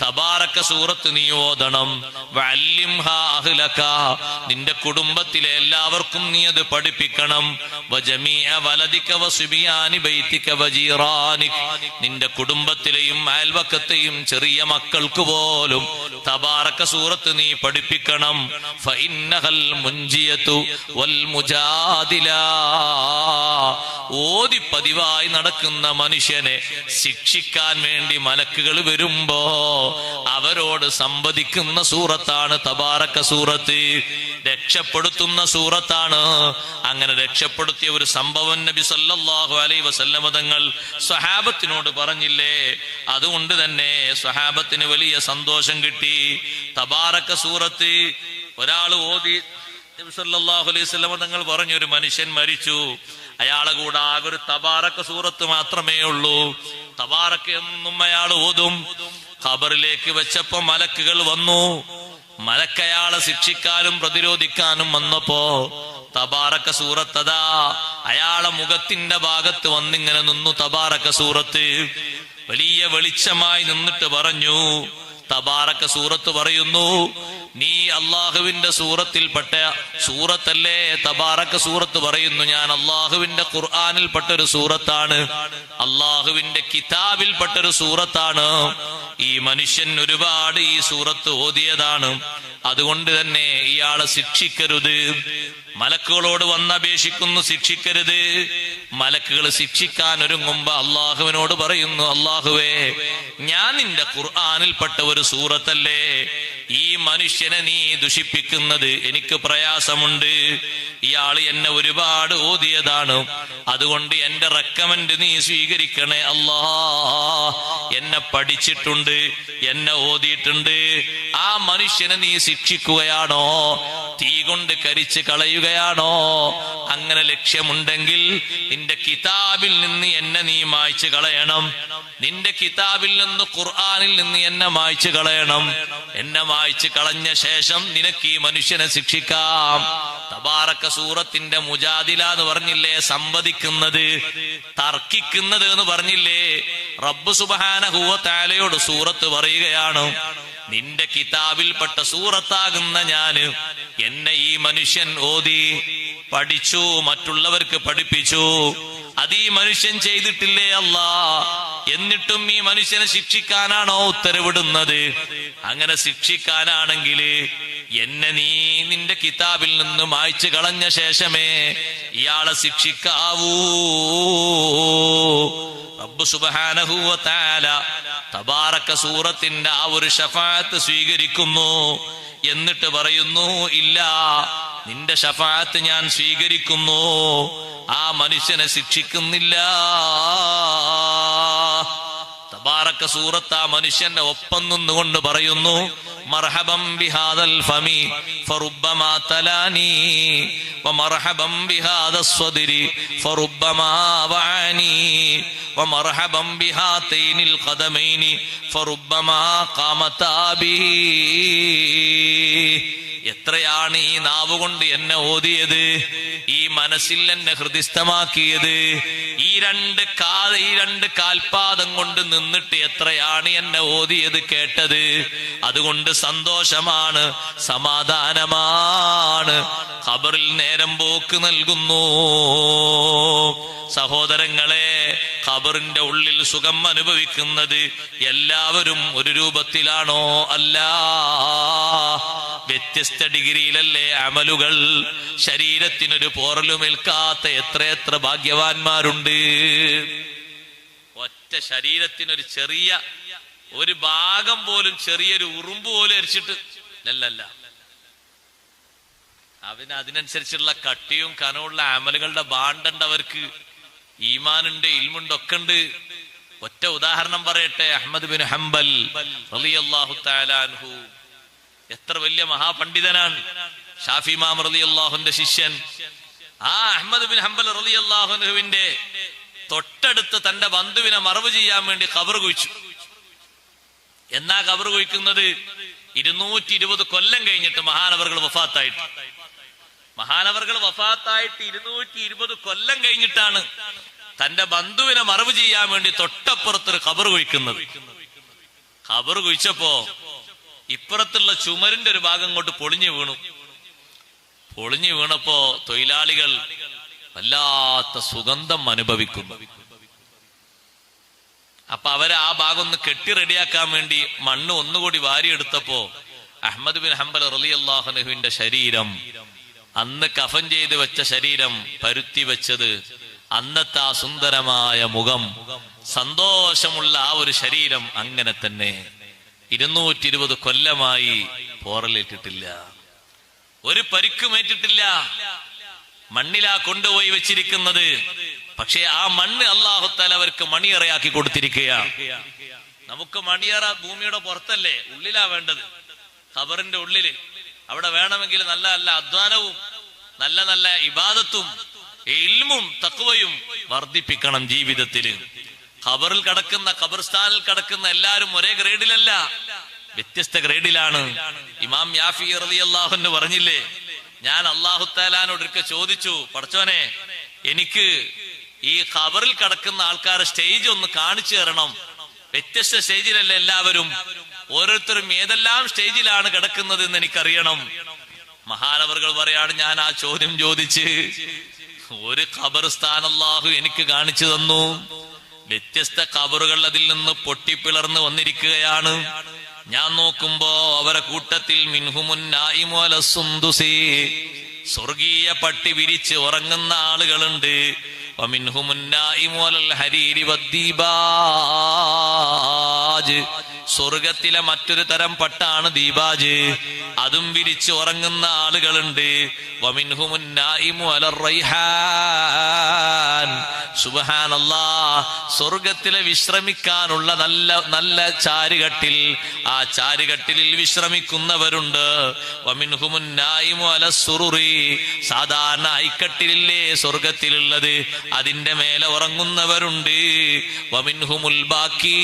തബാറക സൂറത്ത് നീ ഓതണം. വഅല്ലിംഹാ അഹ്ലക, നിന്റെ കുടുംബത്തിലെ എല്ലാവർക്കും നീ അത് പഠിപ്പിക്കണം. വജമീഅ വലദിക വസുബിയാനി ബൈതിക വജീറാനിക്, നിന്റെ കുടുംബത്തിലെയും അയൽവക്കത്തെയും ചെറിയ മക്കൾക്ക് പോലും തബാറക സൂറത്ത് നീ പഠിപ്പിക്കണം. ഫഇന്നഹൽ മുൻജിയതു വൽ മുജാദില, ഓതി പതിവായി നടക്കുന്ന മനുഷ്യനെ ശിക്ഷിക്കാൻ വേണ്ടി മലക്കുകൾ വരുമ്പോ അവരോട് സംവദിക്കുന്ന സൂറത്താണ് തബാറക സൂറത്ത്. രക്ഷപ്പെടുത്തുന്ന സൂറത്താണ്. അങ്ങനെ രക്ഷപ്പെടുത്തിയ ഒരു സംഭവം നബി സല്ലല്ലാഹു അലൈഹി വസല്ലം തങ്ങൾ സ്വഹാബത്തിനോട് പറഞ്ഞില്ലേ. അതുകൊണ്ട് തന്നെ സ്വഹാബത്തിന് വലിയ സന്തോഷം കിട്ടി. തബാറക സൂറത്ത് ഒരാൾ ഓതി, നബി സല്ലല്ലാഹു അലൈഹി വസല്ലം തങ്ങൾ പറഞ്ഞു, ഒരു മനുഷ്യൻ മരിച്ചു, അയാളെ കൂടെ ആകെ ഒരു തബാറക സൂറത്ത് മാത്രമേ ഉള്ളൂ. തബാറക എന്നും അയാൾ ഓതും. ഖബറിലേക്ക് വെച്ചപ്പോ മലക്കുകൾ വന്നു. മലക്കയാളെ ശിക്ഷിക്കാനും പ്രതിരോധിക്കാനും വന്നപ്പോ തബാറക സൂറത്തതാ അയാളെ മുഖത്തിന്റെ ഭാഗത്ത് വന്നിങ്ങനെ നിന്നു. തബാറക സൂറത്ത് വലിയ വെളിച്ചമായി നിന്നിട്ട് പറഞ്ഞു, തബാറക സൂറത്ത് പറയുന്നു, നീ അള്ളാഹുവിന്റെ സൂറത്തിൽപ്പെട്ട സൂറത്തല്ലേ തബാറക സൂറത്ത് പറയുന്നു. ഞാൻ അള്ളാഹുവിന്റെ ഖുർആനിൽപ്പെട്ട ഒരു സൂറത്താണ്, അള്ളാഹുവിന്റെ കിതാബിൽപ്പെട്ട ഒരു സൂറത്താണ്. ഈ മനുഷ്യൻ ഒരുപാട് ഈ സൂറത്ത് ഓതിയതാണ്, അതുകൊണ്ട് തന്നെ ഇയാളെ ശിക്ഷിക്കരുത്. മലക്കുകളോട് വന്നപേക്ഷിക്കുന്നു, ശിക്ഷിക്കരുത്. മലക്കുകൾ ശിക്ഷിക്കാൻ ഒരുങ്ങുമ്പോ അള്ളാഹുവിനോട് പറയുന്നു, അള്ളാഹുവേ, ഞാൻ നിന്റെ ഖുർആനിൽപ്പെട്ട ഒരു സൂറത്തല്ലേ, ഈ മനുഷ്യനെ നീ ദുഷിപ്പിക്കുന്നത് എനിക്ക് പ്രയാസമുണ്ട്. ഇയാള് എന്നെ ഒരുപാട് ഓതിയതാണ്, അതുകൊണ്ട് എന്റെ റെക്കമെൻഡ് നീ സ്വീകരിക്കണേ അല്ലാ. എന്നെ പഠിച്ചിട്ടുണ്ട്, എന്നെ ഓതിയിട്ടുണ്ട്. ആ മനുഷ്യനെ നീ ശിക്ഷിക്കുകയാണോ, തീ കൊണ്ട് കരിച്ച് കളയുകയാണോ? അങ്ങനെ ലക്ഷ്യമുണ്ടെങ്കിൽ നിന്റെ കിതാബിൽ നിന്ന് എന്നെ നീ മായ്ച്ചു കളയണം. നിന്റെ കിതാബിൽ നിന്ന് ഖുർആനിൽ നിന്ന് എന്നെ മായ്ച്ചു കളയണം. എന്നെ മായ്ച്ചു കളഞ്ഞ ശേഷം നിനക്ക് ഈ മനുഷ്യനെ ശിക്ഷിക്കാം. തബാറക സൂറത്തിന്റെ മുജാദില എന്ന് പറഞ്ഞില്ലേ, സംവദിക്കുന്നത്, തർക്കിക്കുന്നത് എന്ന് പറഞ്ഞില്ലേ. റബ്ബ് സുബ്ഹാനഹു വ തആലയോട് സൂറത്ത് പറയുകയാണ്, നിന്റെ കിതാബിൽപ്പെട്ട സൂറത്താകുന്ന ഞാന്, എന്നെ ഈ മനുഷ്യൻ ഓതി പഠിച്ചു, മറ്റുള്ളവർക്ക് പഠിപ്പിച്ചു. അത് ഈ മനുഷ്യൻ ചെയ്തിട്ടില്ലേ അല്ലാ, എന്നിട്ടും ഈ മനുഷ്യനെ ശിക്ഷിക്കാനാണോ ഉത്തരവിടുന്നത്? അങ്ങനെ ശിക്ഷിക്കാനാണെങ്കിൽ എന്നെ നീ നിന്റെ കിതാബിൽ നിന്ന് മായ്ച്ചു കളഞ്ഞ ശേഷമേ ഇയാളെ ശിക്ഷിക്കാവൂ. റബ്ബ് സുബ്ഹാനഹു വ തആല തബാറക സൂറത്തിന്റെ ആ ഒരു ശഫാഅത്ത് സ്വീകരിക്കുന്നു. എന്നിട്ട് പറയുന്നു, ഇല്ല, നിന്റെ ശഫാഅത്ത് ഞാൻ സ്വീകരിക്കുന്നു, ആ മനുഷ്യനെ ശിക്ഷിക്കുന്നില്ല. തബാറക സൂറത്ത് ആ മനുഷ്യന്റെ ഒപ്പം നിന്നുകൊണ്ട് പറയുന്നു, മർഹബം ബിഹാദൽ ഫമി ഫറുബ്ബമാ തലാനി വമർഹബം ബിഹാദസ് സ്വദ്രി ഫറുബ്ബമാ വഅനി വമർഹബം ബിഹാതൈനിൽ ഖദമൈനി ഫറുബ്ബമാ ഖാമതാ ബി. എത്രയാണ് ഈ നാവ് കൊണ്ട് എന്നെ ഓതിയത്, ഈ മനസ്സിൽ എന്നെ ഹൃദിസ്ഥമാക്കിയത്, ഈ രണ്ട് കാൽപാദം കൊണ്ട് നിന്നിട്ട് എത്രയാണ് എന്നെ ഓതിയത്, കേട്ടത്. അതുകൊണ്ട് സന്തോഷമാണ്, സമാധാനമാണ്, ഖബറിൽ നേരം പോക്ക് നൽകുന്നു. സഹോദരങ്ങളെ, ഖബറിന്റെ ഉള്ളിൽ സുഖം അനുഭവിക്കുന്നത് എല്ലാവരും ഒരു രൂപത്തിലാണോ? അല്ല, വ്യത്യസ്ത ഡിഗ്രിയിലല്ലേ അമലുകൾ. ശരീരത്തിനൊരു പോറലുമേൽക്കാത്ത എത്രയെത്ര ഭാഗ്യവാന്മാരുണ്ട്. ഒറ്റ ശരീരത്തിനൊരു ചെറിയ ഒരു ഭാഗം പോലും, ചെറിയൊരു ഉറുമ്പ് പോലും അരിച്ചിട്ട് അല്ലല്ല, അതിനനുസരിച്ചുള്ള കട്ടിയും കനമുള്ള അമലുകളുടെ ബാണ്ടുണ്ടവർക്ക്. ഈമാനുണ്ട്, ഇൽമുണ്ട്, ഒക്കെ ഉണ്ട്. ഒറ്റ ഉദാഹരണം പറയട്ടെ. അഹ്മദ് ബിൻ ഹംബൽ റളിയല്ലാഹു തആല അൻഹു എത്ര വലിയ മഹാപണ്ഡിതനാണ്. ഷാഫി ഇമാം റളിയല്ലാഹുവിന്റെ ശിഷ്യൻ. ആ അഹ്മദ് ബിൻ ഹംബൽ റളിയല്ലാഹു അൻഹുവിന്റെ തൊട്ടടുത്ത് തന്റെ ബന്ധുവിനെ മറവ് ചെയ്യാൻ വേണ്ടി ഖബർ കുഴിച്ചു. എന്നാ ഖബർ കുഴിക്കുന്നത് 220 കൊല്ലം കഴിഞ്ഞിട്ട്, മഹാനവർകൾ വഫാത്തായിട്ട്. മഹാനവർകൾ വഫാത്തായിട്ട് 220 കൊല്ലം കഴിഞ്ഞിട്ടാണ് തന്റെ ബന്ധുവിനെ മറവ് ചെയ്യാൻ വേണ്ടി തൊട്ടപ്പുറത്തൊരു ഖബർ കുഴിക്കുന്നത്. ഖബർ കുഴിച്ചപ്പോ ഇപ്പുറത്തുള്ള ചുമരിന്റെ ഒരു ഭാഗം കൊണ്ട് പൊളിഞ്ഞു വീണു. പൊളിഞ്ഞു വീണപ്പോ തൊഴിലാളികൾ വല്ലാത്ത സുഗന്ധം അനുഭവിക്കുന്നു. അപ്പൊ അവരെ ആ ഭാഗം ഒന്ന് കെട്ടി റെഡിയാക്കാൻ വേണ്ടി മണ്ണ് ഒന്നുകൂടി വാരിയെടുത്തപ്പോ അഹ്മദ് ബിൻ ഹംബൽ റളിയല്ലാഹു അൻഹുവിന്റെ ശരീരം, അന്ന് കഫൻ ചെയ്ത് വെച്ച ശരീരം, പരുത്തി വെച്ചത്, അന്നത്തെ ആ സുന്ദരമായ മുഖം, സന്തോഷമുള്ള ആ ഒരു ശരീരം അങ്ങനെ തന്നെ 220 കൊല്ലമായി പോറലേറ്റിട്ടില്ല, ഒരു പരിക്കുമേറ്റിട്ടില്ല. മണ്ണിലാ കൊണ്ടുപോയി വെച്ചിരിക്കുന്നത്. പക്ഷെ ആ മണ്ണ് അല്ലാഹു തആല അവർക്ക് മണിയറയാക്കി കൊടുത്തിരിക്കുകയാണ്. നമുക്ക് മണിയറ ഭൂമിയുടെ പുറത്തല്ലേ, ഉള്ളിലാ വേണ്ടത്. ഖബറിന്റെ ഉള്ളില് അവിടെ വേണമെങ്കിൽ നല്ല നല്ല അധ്വാനവും നല്ല നല്ല ഇബാദത്തും ഇൽമും തഖ്വയും വർദ്ധിപ്പിക്കണം ജീവിതത്തില്. ഖബറിൽ കിടക്കുന്ന, ഖബർസ്ഥാനിൽ കിടക്കുന്ന എല്ലാരും ഒരേ ഗ്രേഡിലല്ല, വ്യത്യസ്ത ഗ്രേഡിലാണ്. ഇമാം യാഫി റളിയല്ലാഹു അൻഹു പറഞ്ഞില്ലേ, ഞാൻ അല്ലാഹു തആലാനോട് ഒരിക്കൽ ചോദിച്ചു, പടച്ചോനെ, എനിക്ക് ഈ ഖബറിൽ കിടക്കുന്ന ആൾക്കാരെ സ്റ്റേജ് ഒന്ന് കാണിച്ചു തരണം. വ്യത്യസ്ത സ്റ്റേജിലല്ലേ എല്ലാവരും. ഓരോരുത്തരും ഏതെല്ലാം സ്റ്റേജിലാണ് കിടക്കുന്നത് എന്ന് എനിക്കറിയണം. മഹാനവറുകൾ പറയാണ്, ഞാൻ ആ ചോദ്യം ചോദിച്ച് ഒരു ഖബർസ്ഥാൻ അല്ലാഹു എനിക്ക് കാണിച്ചു തന്നു. വ്യത്യസ്ത ഖബറുകൾ അതിൽ നിന്ന് പൊട്ടിപ്പിളർന്ന് വന്നിരിക്കുകയാണ്. ഞാൻ നോക്കുമ്പോ അവരെ കൂട്ടത്തിൽ മിൻഹുമുൻ നായിമു അല സുന്ദുസി, സ്വർഗീയ പട്ടി വിരിച്ച് ഉറങ്ങുന്ന ആളുകളുണ്ട്. വമിൻഹുമുൻ നായിമു അലൽ ഹരീരി വദ്ദീബാജ്, സ്വർഗത്തിലെ മറ്റൊരു തരം പട്ടാണ് ദീബാജ്, അതും വിരിച്ച് ഉറങ്ങുന്ന ആളുകളുണ്ട്. വമിൻഹുമുൻ നായിമു അലർ റൈഹാൻ, സുബ്ഹാനല്ലാഹ്, സ്വർഗത്തിലെ വിശ്രമിക്കാനുള്ള നല്ല നല്ല ചാരുകട്ടിൽ, ആ ചാരുകട്ടിലിൽ വിശ്രമിക്കുന്നവരുണ്ട്. വമിൻഹുമുൻ നായിമു അലസ് സുറുറി, സാധാരണ ഐക്കട്ടിലില്ലേ സ്വർഗത്തിലുള്ളത്, അതിന്റെ മേലെ ഉറങ്ങുന്നവരുണ്ട്. വമിൻഹുമുൽ ബാക്കി,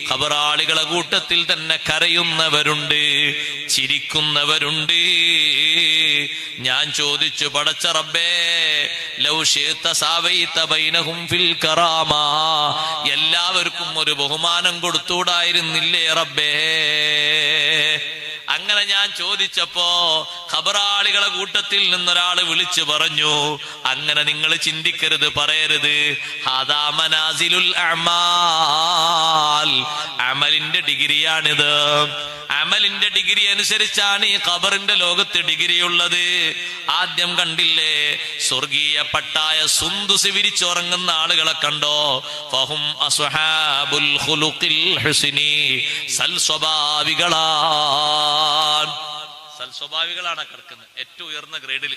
ഖബറാളികളെ കൂട്ടത്തിൽ തന്നെ കരയുന്നവരുണ്ട്, ചിരിക്കുന്നവരുണ്ട്. ഞാൻ ചോദിച്ചു, പടച്ച റബ്ബേ, ലൗ ശിഅ്ത സാവൈത ബൈനഹും ഫിൽ കറാമ, എല്ലാവർക്കും ഒരു ബഹുമാനം കൊടുത്തുകൂടായിരുന്നില്ലേ റബ്ബേ? അങ്ങനെ ഞാൻ ചോദിച്ചപ്പോ ഖബറാളികളെ കൂട്ടത്തിൽ നിന്നൊരാള് വിളിച്ചു പറഞ്ഞു, അങ്ങനെ നിങ്ങൾ ചിന്തിക്കരുത്, പറയരുത്. ഹാദാ മനാസിലുൽ അഅമാൽ, അമലിന്റെ ഡിഗ്രിയാണിത്. അമലിന്റെ ഡിഗ്രി അനുസരിച്ചാണ് ഈ ഖബറിന്റെ ലോകത്ത് ഡിഗ്രി ഉള്ളത്. ആദ്യം കണ്ടില്ലേ, സ്വർഗീയ പട്ടായ സുന്ദുസ് വിരിച്ചുറങ്ങുന്ന ആളുകളെ കണ്ടോ? ഫഹും അസ്ഹാബുൽ ഖുലുഖിൽ ഹുസ്നി, സൽസ്വഭാവികളാണ്. സൽസ്വഭാവികളാണ് കിടക്കുന്നത് ഏറ്റവും ഉയർന്ന ഗ്രേഡിൽ.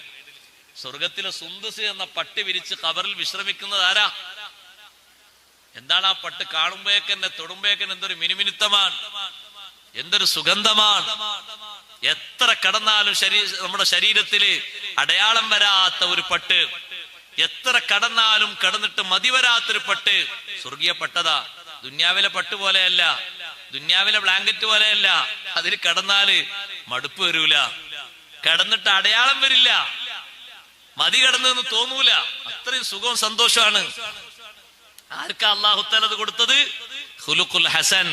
സ്വർഗത്തിലെ സുന്ദുസ് എന്ന പട്ട് വിരിച്ച് ഖബറിൽ വിശ്രമിക്കുന്നത് ആരാ? എന്താണ് ആ പട്ട്? കാണുമ്പോഴേക്ക് തന്നെ തൊടുമ്പോഴേക്ക് എന്തൊരു മിനുമിനുത്തമാണ്, എന്തൊരു സുഗന്ധമാണ്. എത്ര കടന്നാലും നമ്മുടെ ശരീരത്തില് അടയാളം വരാത്ത ഒരു പട്ട്, എത്ര കടന്നാലും കടന്നിട്ട് മതി വരാത്തൊരു പട്ട്, സ്വർഗീയ പട്ടതാ. ദുന്യാവിലെ പട്ട് പോലെയല്ല, ദുന്യാവിലെ ബ്ലാങ്കറ്റ് പോലെയല്ല. അതിൽ കടന്നാല് മടുപ്പ് വരൂല, കടന്നിട്ട് അടയാളം വരില്ല, മതി കടന്നെന്ന് തോന്നൂല. അത്രയും സുഖവും സന്തോഷമാണ്. ആർക്കാ അല്ലാഹു തആല അത് കൊടുത്തത്? ഖുലുഖുൽ ഹസൻ,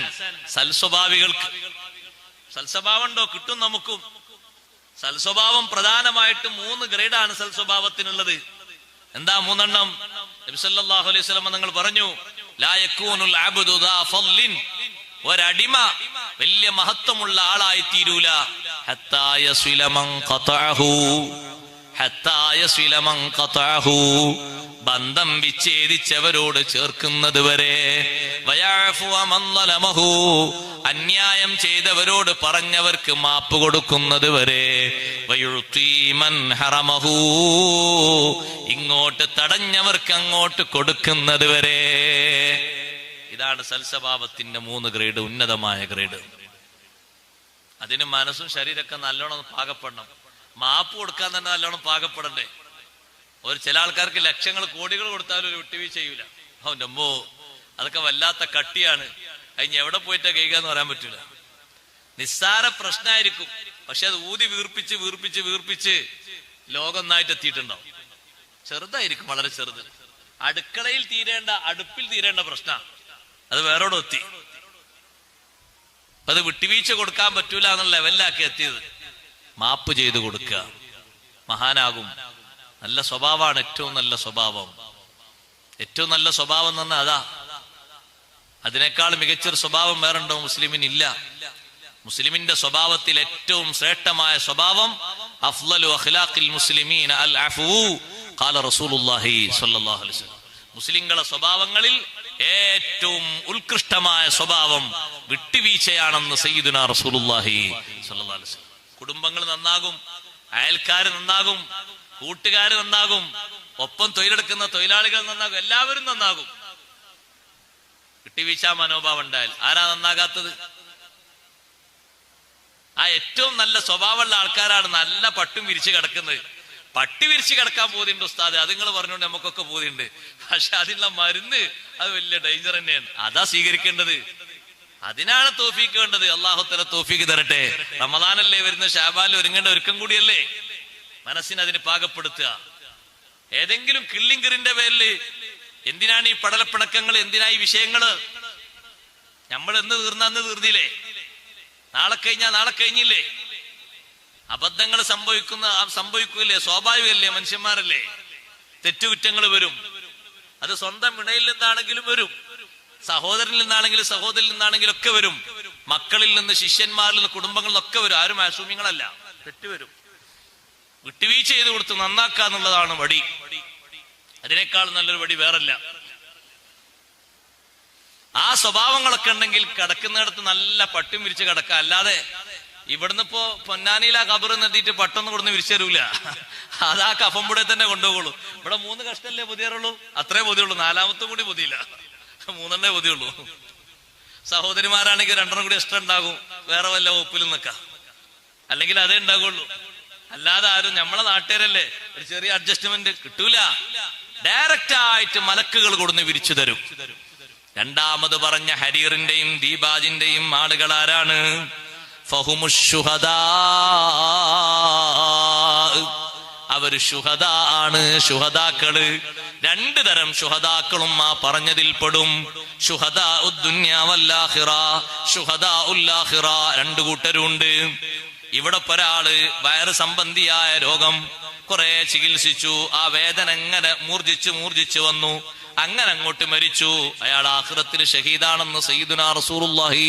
സൽസ്വഭാവികൾക്ക്. സൽസ്വഭാവം ഉണ്ടോ? കിട്ടും നമുക്കും. സൽസ്വഭാവം പ്രധാനമായിട്ട് 3 ഗ്രേഡാണ് സൽസ്വഭാവത്തിനുള്ളത്. എന്താ 3 എണ്ണം? നബി സല്ലല്ലാഹു അലൈഹി വസല്ലം നിങ്ങൾ പറഞ്ഞു, ലാ യകൂനുൽ അബ്ദു ദാ ഫളിൻ, ഒരടിമ വലിയ മഹത്വമുള്ള ആളായി തീരൂല. ഹത്താ യസ്വില മൻ ഖതഅഹു, ഹത്താ യസ്വില മൻ ഖതഅഹു, ബന്ധം വിച്ഛേദിച്ചവരോട് ചേർക്കുന്നത് വരെ. വയഅഫു അമൻ ളലമഹു, അന്യായം ചെയ്തവരോട് പറഞ്ഞവർക്ക് മാപ്പ് കൊടുക്കുന്നത് വരെ. വയുഅതി മൻ ഹറമഹു, ഇങ്ങോട്ട് തടഞ്ഞവർക്ക് അങ്ങോട്ട് കൊടുക്കുന്നത് വരെ. ഇതാണ് സൽസ്വഭാവത്തിന്റെ 3 ഗ്രേഡ്, ഉന്നതമായ ഗ്രേഡ്. അതിന് മനസ്സും ശരീരമൊക്കെ നല്ലോണം പാകപ്പെടണം. മാപ്പ് കൊടുക്കാൻ തന്നെ നല്ലോണം പാകപ്പെടണ്ടേ? ചില ആൾക്കാർക്ക് ലക്ഷങ്ങൾ കോടികൾ കൊടുത്താലും ഒരു വിട്ടുവീഴ്ച ചെയ്യൂല. അവന്റെ അമ്മോ, അതൊക്കെ വല്ലാത്ത കട്ടിയാണ്, അതിന് എവിടെ പോയിട്ടാ കഴിക്കാന്ന് പറയാൻ പറ്റൂല. നിസ്സാര പ്രശ്നമായിരിക്കും, പക്ഷെ അത് ഊതി വീർപ്പിച്ച് വീർപ്പിച്ച് വീർപ്പിച്ച് ലോകം ഒന്നായിട്ട് എത്തിയിട്ടുണ്ടാവും. ചെറുതായിരിക്കും, വളരെ ചെറുത്. അടുക്കളയിൽ തീരേണ്ട, അടുപ്പിൽ തീരേണ്ട പ്രശ്ന അത് വേറോടെ എത്തി. അത് വിട്ടുവീഴ്ച കൊടുക്കാൻ പറ്റൂല എന്നുള്ള ലെവലിലാക്കി എത്തിയത്. മാപ്പ് ചെയ്തു കൊടുക്കുക, മഹാനാകും. നല്ല സ്വഭാവമാണ് ഏറ്റവും നല്ല സ്വഭാവം. ഏറ്റവും നല്ല സ്വഭാവം എന്ന് പറഞ്ഞാൽ അതാ. അതിനേക്കാൾ മികച്ചൊരു സ്വഭാവം വേറുണ്ടോ മുസ്ലിമിനില്ല. മുസ്ലിമിന്റെ സ്വഭാവത്തിൽ ഏറ്റവും ശ്രേഷ്ഠമായ സ്വഭാവം അഫ്ളലു അഖ്ലാഖിൽ മുസ്ലിമീന അൽ അഫൂ ഖാല റസൂലുള്ളാഹി സ്വല്ലല്ലാഹു അലൈഹി വസല്ലം. മുസ്ലിങ്ങളുടെ സ്വഭാവങ്ങളിൽ ഏറ്റവും ഉത്കൃഷ്ടമായ സ്വഭാവം വിട്ടുവീഴ്ചയാണെന്ന് സയ്യിദുനാ റസൂലുള്ളാഹി സ്വല്ലല്ലാഹു അലൈഹി വസല്ലം. കുടുംബങ്ങൾ നന്നാകും, അയൽക്കാർ നന്നാകും, കൂട്ടുകാർ നന്നാകും, ഒപ്പം തൊഴിലെടുക്കുന്ന തൊഴിലാളികൾ നന്നാകും, എല്ലാവരും നന്നാകും. വിട്ടുവീഴ്ച മനോഭാവം ഉണ്ടായാൽ ആരാ നന്നാകാത്തത്? ആ ഏറ്റവും നല്ല സ്വഭാവമുള്ള ആൾക്കാരാണ് നല്ല പട്ടും വിരിച്ച് കിടക്കുന്നത്. പട്ടി വിരിച്ച് കിടക്കാൻ പോതിണ്ട് ഉസ്താദ്, അത് നിങ്ങൾ പറഞ്ഞോണ്ട് നമുക്കൊക്കെ പോതിണ്ട്. പക്ഷെ അതിനുള്ള മരുന്ന് അത് വലിയ ഡേഞ്ചർ തന്നെയാണ്. അതാ സ്വീകരിക്കേണ്ടത്. അതിനാണ് തൗഫീക്ക് വേണ്ടത്. അല്ലാഹു തആല തൗഫീക്ക് തരട്ടെ. റമദാനല്ലേ വരുന്ന, ശഅബാനിൽ ഒരുങ്ങേണ്ട ഒരുക്കം കൂടിയല്ലേ. മനസ്സിനെ അതിന് പാകപ്പെടുത്തുക. ഏതെങ്കിലും കിള്ളിങ്കറിന്റെ പേരിൽ എന്തിനാണ് ഈ പടലപ്പിണക്കങ്ങൾ, എന്തിനാ ഈ വിഷയങ്ങള്? നമ്മൾ എന്ന് തീർന്ന അന്ന് തീർന്നില്ലേ? നാളെ കഴിഞ്ഞാൽ നാളെ കഴിഞ്ഞില്ലേ? അബദ്ധങ്ങൾ സംഭവിക്കൂലേ? സ്വാഭാവികല്ലേ? മനുഷ്യന്മാരല്ലേ? തെറ്റുകുറ്റങ്ങൾ വരും. അത് സ്വന്തം ഇണയിൽ നിന്നാണെങ്കിലും വരും, സഹോദരനിൽ നിന്നാണെങ്കിലും സഹോദരിൽ നിന്നാണെങ്കിലും ഒക്കെ വരും, മക്കളിൽ നിന്ന്, ശിഷ്യന്മാരിൽ നിന്ന്, കുടുംബങ്ങളിൽ നിന്നൊക്കെ വരും. ആരും മാസൂമിങ്ങളല്ല. തെറ്റ് വരും. വിട്ടുവീഴ്ച ചെയ്ത് കൊടുത്ത് നന്നാക്കുക എന്നുള്ളതാണ് വടി. അതിനേക്കാൾ നല്ലൊരു വടി വേറല്ല. ആ സ്വഭാവങ്ങളൊക്കെ ഉണ്ടെങ്കിൽ കിടക്കുന്നിടത്ത് നല്ല പട്ടും വിരിച്ച് കിടക്കുക. അല്ലാതെ ഇവിടുന്ന് ഇപ്പോ പൊന്നാനിയിലാ കബർ എന്നെത്തിയിട്ട് പട്ടൊന്നും കൊടുന്ന് വിരിച്ചരൂല. അതാ കഫമ്പുടെ തന്നെ കൊണ്ടുപോകുള്ളൂ. ഇവിടെ 3 കഷ്ടല്ലേ പുതിയറുള്ളൂ, അത്രേ പൊതിയുള്ളൂ. 4ാമത്തും കൂടി പൊതിയില്ല, 3 പൊതിയുള്ളൂ. സഹോദരിമാരാണെങ്കിൽ 2 കൂടി എക്സ്ട്രാ ഉണ്ടാകും, വേറെ വല്ല ഒപ്പിലും നിൽക്കാം, അല്ലെങ്കിൽ അതേ ഉണ്ടാകുള്ളൂ. അല്ലാതെ ആരും നമ്മളെ നാട്ടുകാരല്ലേ, ഒരു ചെറിയ അഡ്ജസ്റ്റ്മെന്റ് കിട്ടൂല. ഡയറക്റ്റ് ആയിട്ട് മലക്കുകൾ കൊടുന്ന് വിരിച്ചു തരും. രണ്ടാമത് പറഞ്ഞ ഹരീറിന്റെയും ദീപാജിന്റെയും ആളുകൾ ആരാണ്? ഫഹുമുശുഹദാ, അവര് ശുഹദാ ആണ്, ശുഹദാക്കള്. 2 തരം ശുഹദാക്കളും ആ പറഞ്ഞതിൽ പെടും. ശുഹദാ ഉദ്ദുന്യ വല്ലാഖിറ, ശുഹദാ ഉല്ലാഖിറ. 2 കൂട്ടരുണ്ട്. ഇവിടെ ഒരാള് വയറ് സംബന്ധിയായ രോഗം കുറെ ചികിത്സിച്ചു, ആ വേദന എങ്ങനെ മൂർജിച്ചു വന്നു, അങ്ങനെ അങ്ങോട്ട് മരിച്ചു. അയാൾ ആഖിറത്തിൽ ഷഹീദാണെന്ന് സയ്യിദുനാ റസൂലുള്ളാഹി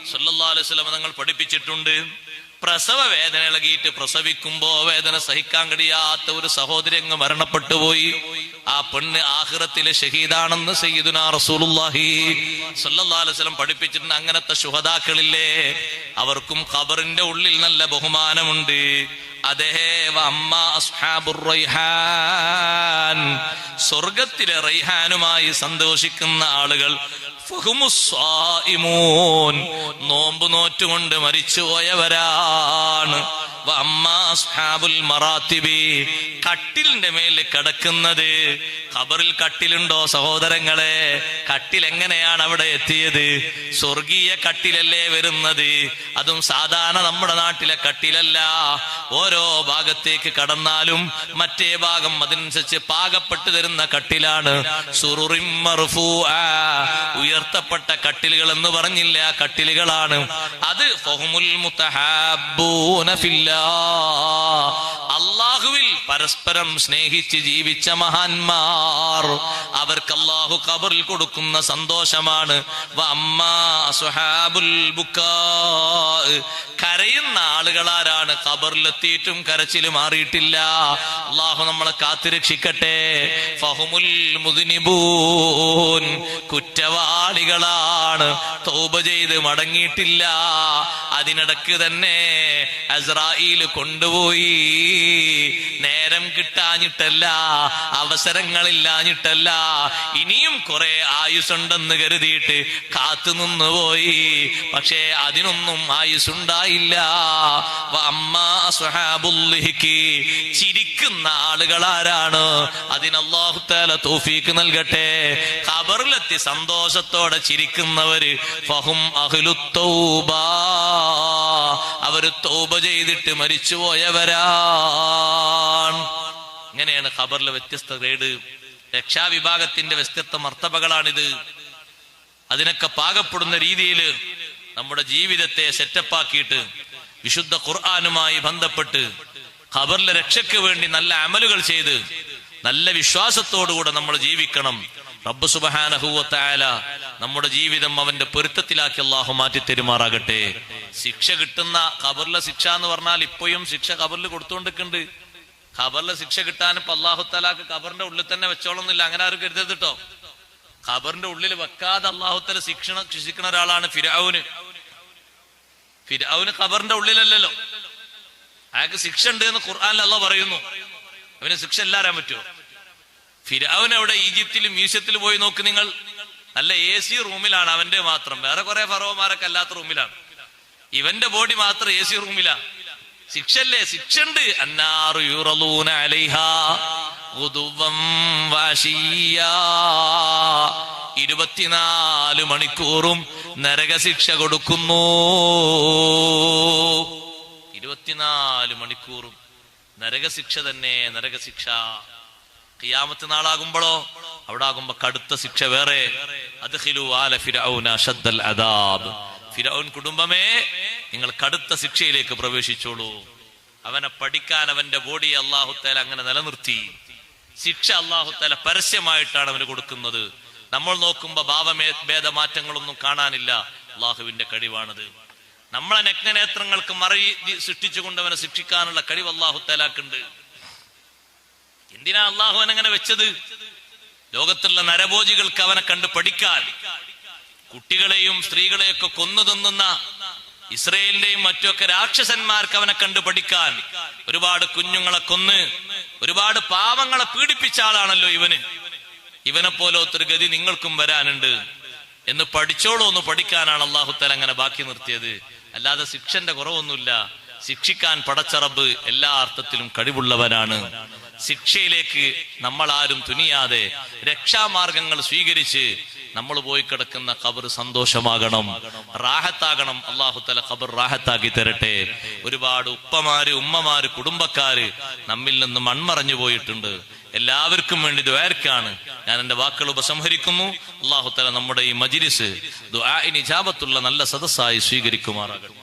സ്വല്ലല്ലാഹു അലൈഹി വസല്ലം തങ്ങൾ പഠിപ്പിച്ചിട്ടുണ്ട്. പ്രസവ വേദന ഇളകിയിട്ട് പ്രസവിക്കുമ്പോ വേദന സഹിക്കാൻ കഴിയാത്ത ഒരു സഹോദരി അങ്ങ് മരണപ്പെട്ടു പോയി. ആ പെണ്ണ് ആഖിറത്തിലെ ഷഹീദാണെന്ന് സയ്യിദുനാ റസൂലുള്ളാഹി സ്വല്ലല്ലാഹു അലൈഹി വസല്ലം പഠിപ്പിച്ചിട്ടുണ്ട്. അങ്ങനത്തെ ശുഹദാക്കളില്ലേ, അവർക്കും ഖബറിന്റെ ഉള്ളിൽ നല്ല ബഹുമാനമുണ്ട്. അതേ അമ്മ അസ്ഹാബുർ റൈഹാൻ, സ്വർഗത്തിലെ റൈഹാനുമായി സന്തോഷിക്കുന്ന ആളുകൾ, ഫഹുമുസ്സായിമൂൻ, നോമ്പ് നോറ്റുകൊണ്ട് മരിച്ചുപോയവരാണ്. അമ്മ അസ്ഹാബുൽ മറാത്തിബി, കട്ടിലിന്റെ മേൽ കിടക്കുന്നത്. ഖബറിൽ കട്ടിലുണ്ടോ സഹോദരങ്ങളെ? കട്ടിൽ എങ്ങനെയാണ് അവിടെ എത്തിയത്? സ്വർഗീയ കട്ടിലല്ലേ വരുന്നത്. അതും സാധാരണ നമ്മുടെ നാട്ടിലെ കട്ടിലല്ല. ഓരോ ഭാഗത്തേക്ക് കടന്നാലും മറ്റേ ഭാഗം അതിനനുസരിച്ച് പാകപ്പെട്ടു തരുന്ന കട്ടിലാണ്. സുറുറിൻ മർഫൂആ, ഉയർത്തപ്പെട്ട കട്ടിലുകൾ എന്ന് പറഞ്ഞില്ല, കട്ടിലുകളാണ് അത്. ഫഹുമുൽ മുതഹാബ്ബൂന ഫില്ലാ, അല്ലാഹുവിൽ പരസ്പരം സ്നേഹിച്ച് ജീവിച്ച മഹാന്മാർ, അവർക്ക് അല്ലാഹു ഖബറിൽ കൊടുക്കുന്ന സന്തോഷമാണ്. വഅമ്മാ അസ്ഹാബുൽ ബുക്കാ, കരയുന്ന ആളുകളാരാണ്? ഖബറിലെത്തിയിട്ടും കരച്ചിൽ മാറിയിട്ടില്ല. അല്ലാഹു നമ്മളെ കാത്തുരക്ഷിക്കട്ടെ. ഫഹുമുൽ മുദ്നിബൂൻ, കുറ്റവാളികളാണ്, തൗബ ചെയ്ത് മടങ്ങിയിട്ടില്ല. അതിനിടക്ക് തന്നെ അസ്രായീൽ കൊണ്ടുപോയി. നേരം കിട്ടാഞ്ഞിട്ടല്ല, അവസരങ്ങളില്ലാഞ്ഞിട്ടല്ല, ഇനിയും കുറെ ആയുസുണ്ടെന്ന് കരുതിയിട്ട് കാത്തുനിന്നുപോയി. പക്ഷേ അതിനൊന്നും ആയുസുണ്ടായില്ല. അമ്മാ അസ്ഹാബുൽ ലിഹ്കി, ചിരിക്കുന്ന ആളുകളാരാണ്? അതിന് അല്ലാഹു തആല തൗഫീഖ് നൽകട്ടെ. ഖബറിലെത്തി സന്തോഷത്തോടെ ചിരിക്കുന്നവര് ഫഹും അഹ്ലുത് തൗബ, അവര് തൗബ ചെയ്തിട്ട് മരിച്ചുപോയവരാണ്. ഇങ്ങനെയാണ് ഖബറിലെ വ്യത്യസ്ത ഗ്രേഡ്. രക്ഷാവിഭാഗത്തിന്റെ വ്യത്യസ്ത മർത്തബകളാണിത്. അതിനൊക്കെ പാകപ്പെടുന്ന രീതിയിൽ നമ്മുടെ ജീവിതത്തെ സെറ്റപ്പാക്കിയിട്ട് വിശുദ്ധ ഖുർആനുമായി ബന്ധപ്പെട്ട് ഖബറിലെ രക്ഷയ്ക്ക് വേണ്ടി നല്ല അമലുകൾ ചെയ്ത് നല്ല വിശ്വാസത്തോടുകൂടെ നമ്മൾ ജീവിക്കണം. റബ്ബ് സുബ്ഹാനഹു വ തആല നമ്മുടെ ജീവിതം അവന്റെ പൊരുത്തത്തിലാക്കി അല്ലാഹു മാറ്റി തരുമാറാകട്ടെ. ശിക്ഷ കിട്ടുന്ന ഖബറിലെ ശിക്ഷ എന്ന് പറഞ്ഞാൽ ഇപ്പോഴും ശിക്ഷ ഖബറിൽ കൊടുത്തുകൊണ്ടിരിക്കുന്നുണ്ട്. ഖബറിലെ ശിക്ഷ കിട്ടാൻ ഇപ്പൊ അല്ലാഹു തആലാക്ക് ഖബറിന്റെ ഉള്ളിൽ തന്നെ വെച്ചോളന്നില്ല, അങ്ങനെ ആരും കരുതരുത് കേട്ടോ. ഖബറിന്റെ ഉള്ളിൽ വെക്കാതെ അല്ലാഹു തആല ശിക്ഷിക്കുന്ന ഒരാളാണ് ഫിർഔന്. ഫിർഔന് ഖബറിന്റെ ഉള്ളിലല്ലല്ലോ, അയാൾക്ക് ശിക്ഷ ഉണ്ട് എന്ന് ഖുർആനിൽ അല്ലാഹു പറയുന്നു. അവന് ശിക്ഷ എല്ലാം അറിയാൻ പറ്റുമോ? ഫിർഔൻ അവിടെ ഈജിപ്തിലും മ്യൂസിയത്തിൽ പോയി നോക്ക് നിങ്ങൾ, നല്ല AC റൂമിലാണ് അവന്റെ മാത്രം. വേറെ കുറെ ഫറോമാരൊക്കെ അല്ലാത്ത റൂമിലാണ്, ഇവന്റെ ബോഡി മാത്രം AC റൂമിലാണ്. ശിക്ഷല്ലേ? ശിക്ഷ ഉണ്ട്. അന്നാറു യുറലൂന അലൈഹാ ഗുദുവൻ വഅശിയ്യാ, 24 മണിക്കൂറും നരകശിക്ഷ കൊടുക്കുന്നു. 24 മണിക്കൂറും നരകശിക്ഷ തന്നെ, നരകശിക്ഷ. ഖിയാമത്ത് നാളാകുമ്പോഴോ അവിടെ ആകുമ്പോ കടുത്ത ശിക്ഷ വേറെ. അദ്ഖിലു ആല ഫിർഔന അശദ്ദൽ അദാബ്, ഫിർഔൻ കുടുംബമേ നിങ്ങൾ കടുത്ത ശിക്ഷയിലേക്ക് പ്രവേശിച്ചോളൂ. അവനെ പഠിക്കാൻ അവന്റെ ബോഡിയെ അല്ലാഹുത്തആല അങ്ങനെ നിലനിർത്തി. ശിക്ഷ അല്ലാഹുത്തആല പരസ്യമായിട്ടാണ് അവന് കൊടുക്കുന്നത്. നമ്മൾ നോക്കുമ്പോ ഭാവഭേദമാറ്റങ്ങളൊന്നും കാണാനില്ല. അള്ളാഹുവിന്റെ കഴിവാണത്. നമ്മളെ നഗ്നനേത്രങ്ങൾക്ക് മറയി സൃഷ്ടിച്ചുകൊണ്ട് അവനെ ശിക്ഷിക്കാനുള്ള കഴിവ് അല്ലാഹുത്തആലക്കുണ്ട്. എന്തിനാ അള്ളാഹു അവനങ്ങനെ വെച്ചത്? ലോകത്തുള്ള നരഭോജികൾക്ക് അവനെ കണ്ട് പഠിക്കാൻ, കുട്ടികളെയും സ്ത്രീകളെയൊക്കെ കൊന്നു തിന്നുന്ന ഇസ്രയേലിന്റെയും മറ്റൊക്കെ രാക്ഷസന്മാർക്ക് അവനെ കണ്ടു പഠിക്കാൻ. ഒരുപാട് കുഞ്ഞുങ്ങളെ കൊന്ന് ഒരുപാട് പാവങ്ങളെ പീഡിപ്പിച്ച ആളാണല്ലോ ഇവന്. ഇവനെ പോലൊത്തൊരു ഗതി നിങ്ങൾക്കും വരാനുണ്ട് എന്ന് പഠിച്ചോളൂ എന്ന് പഠിക്കാനാണ് അല്ലാഹുത്തആല അങ്ങനെ ബാക്കി നിർത്തിയത്. അല്ലാതെ ശിക്ഷന്റെ കുറവൊന്നുമില്ല. ശിക്ഷിക്കാൻ പടച്ച റബ്ബ് എല്ലാ അർത്ഥത്തിലും കഴിവുള്ളവനാണ്. ശിക്ഷയിലേക്ക് നമ്മൾ ആരും തുനിയാതെ രക്ഷാമാർഗങ്ങൾ സ്വീകരിച്ച് നമ്മൾ പോയി കിടക്കുന്ന ഖബർ സന്തോഷമാകണം, റാഹത്താകണം. അല്ലാഹുത്തആല ഖബർ റാഹത്താക്കി തരട്ടെ. ഒരുപാട് ഉപ്പമാര്, ഉമ്മമാര്, കുടുംബക്കാര് നമ്മിൽ നിന്ന് മൺമറഞ്ഞു പോയിട്ടുണ്ട്. എല്ലാവർക്കും വേണ്ടി ദുആർക്കാണ് ഞാൻ എന്റെ വാക്കുകൾ ഉപസംഹരിക്കുന്നു. അല്ലാഹുത്തആല നമ്മുടെ ഈ മജ്‌ലിസ് ദുആഇന് ഇജാബത്തുള്ള നല്ല സദസ്സായി സ്വീകരിക്കുമാറാകട്ടെ.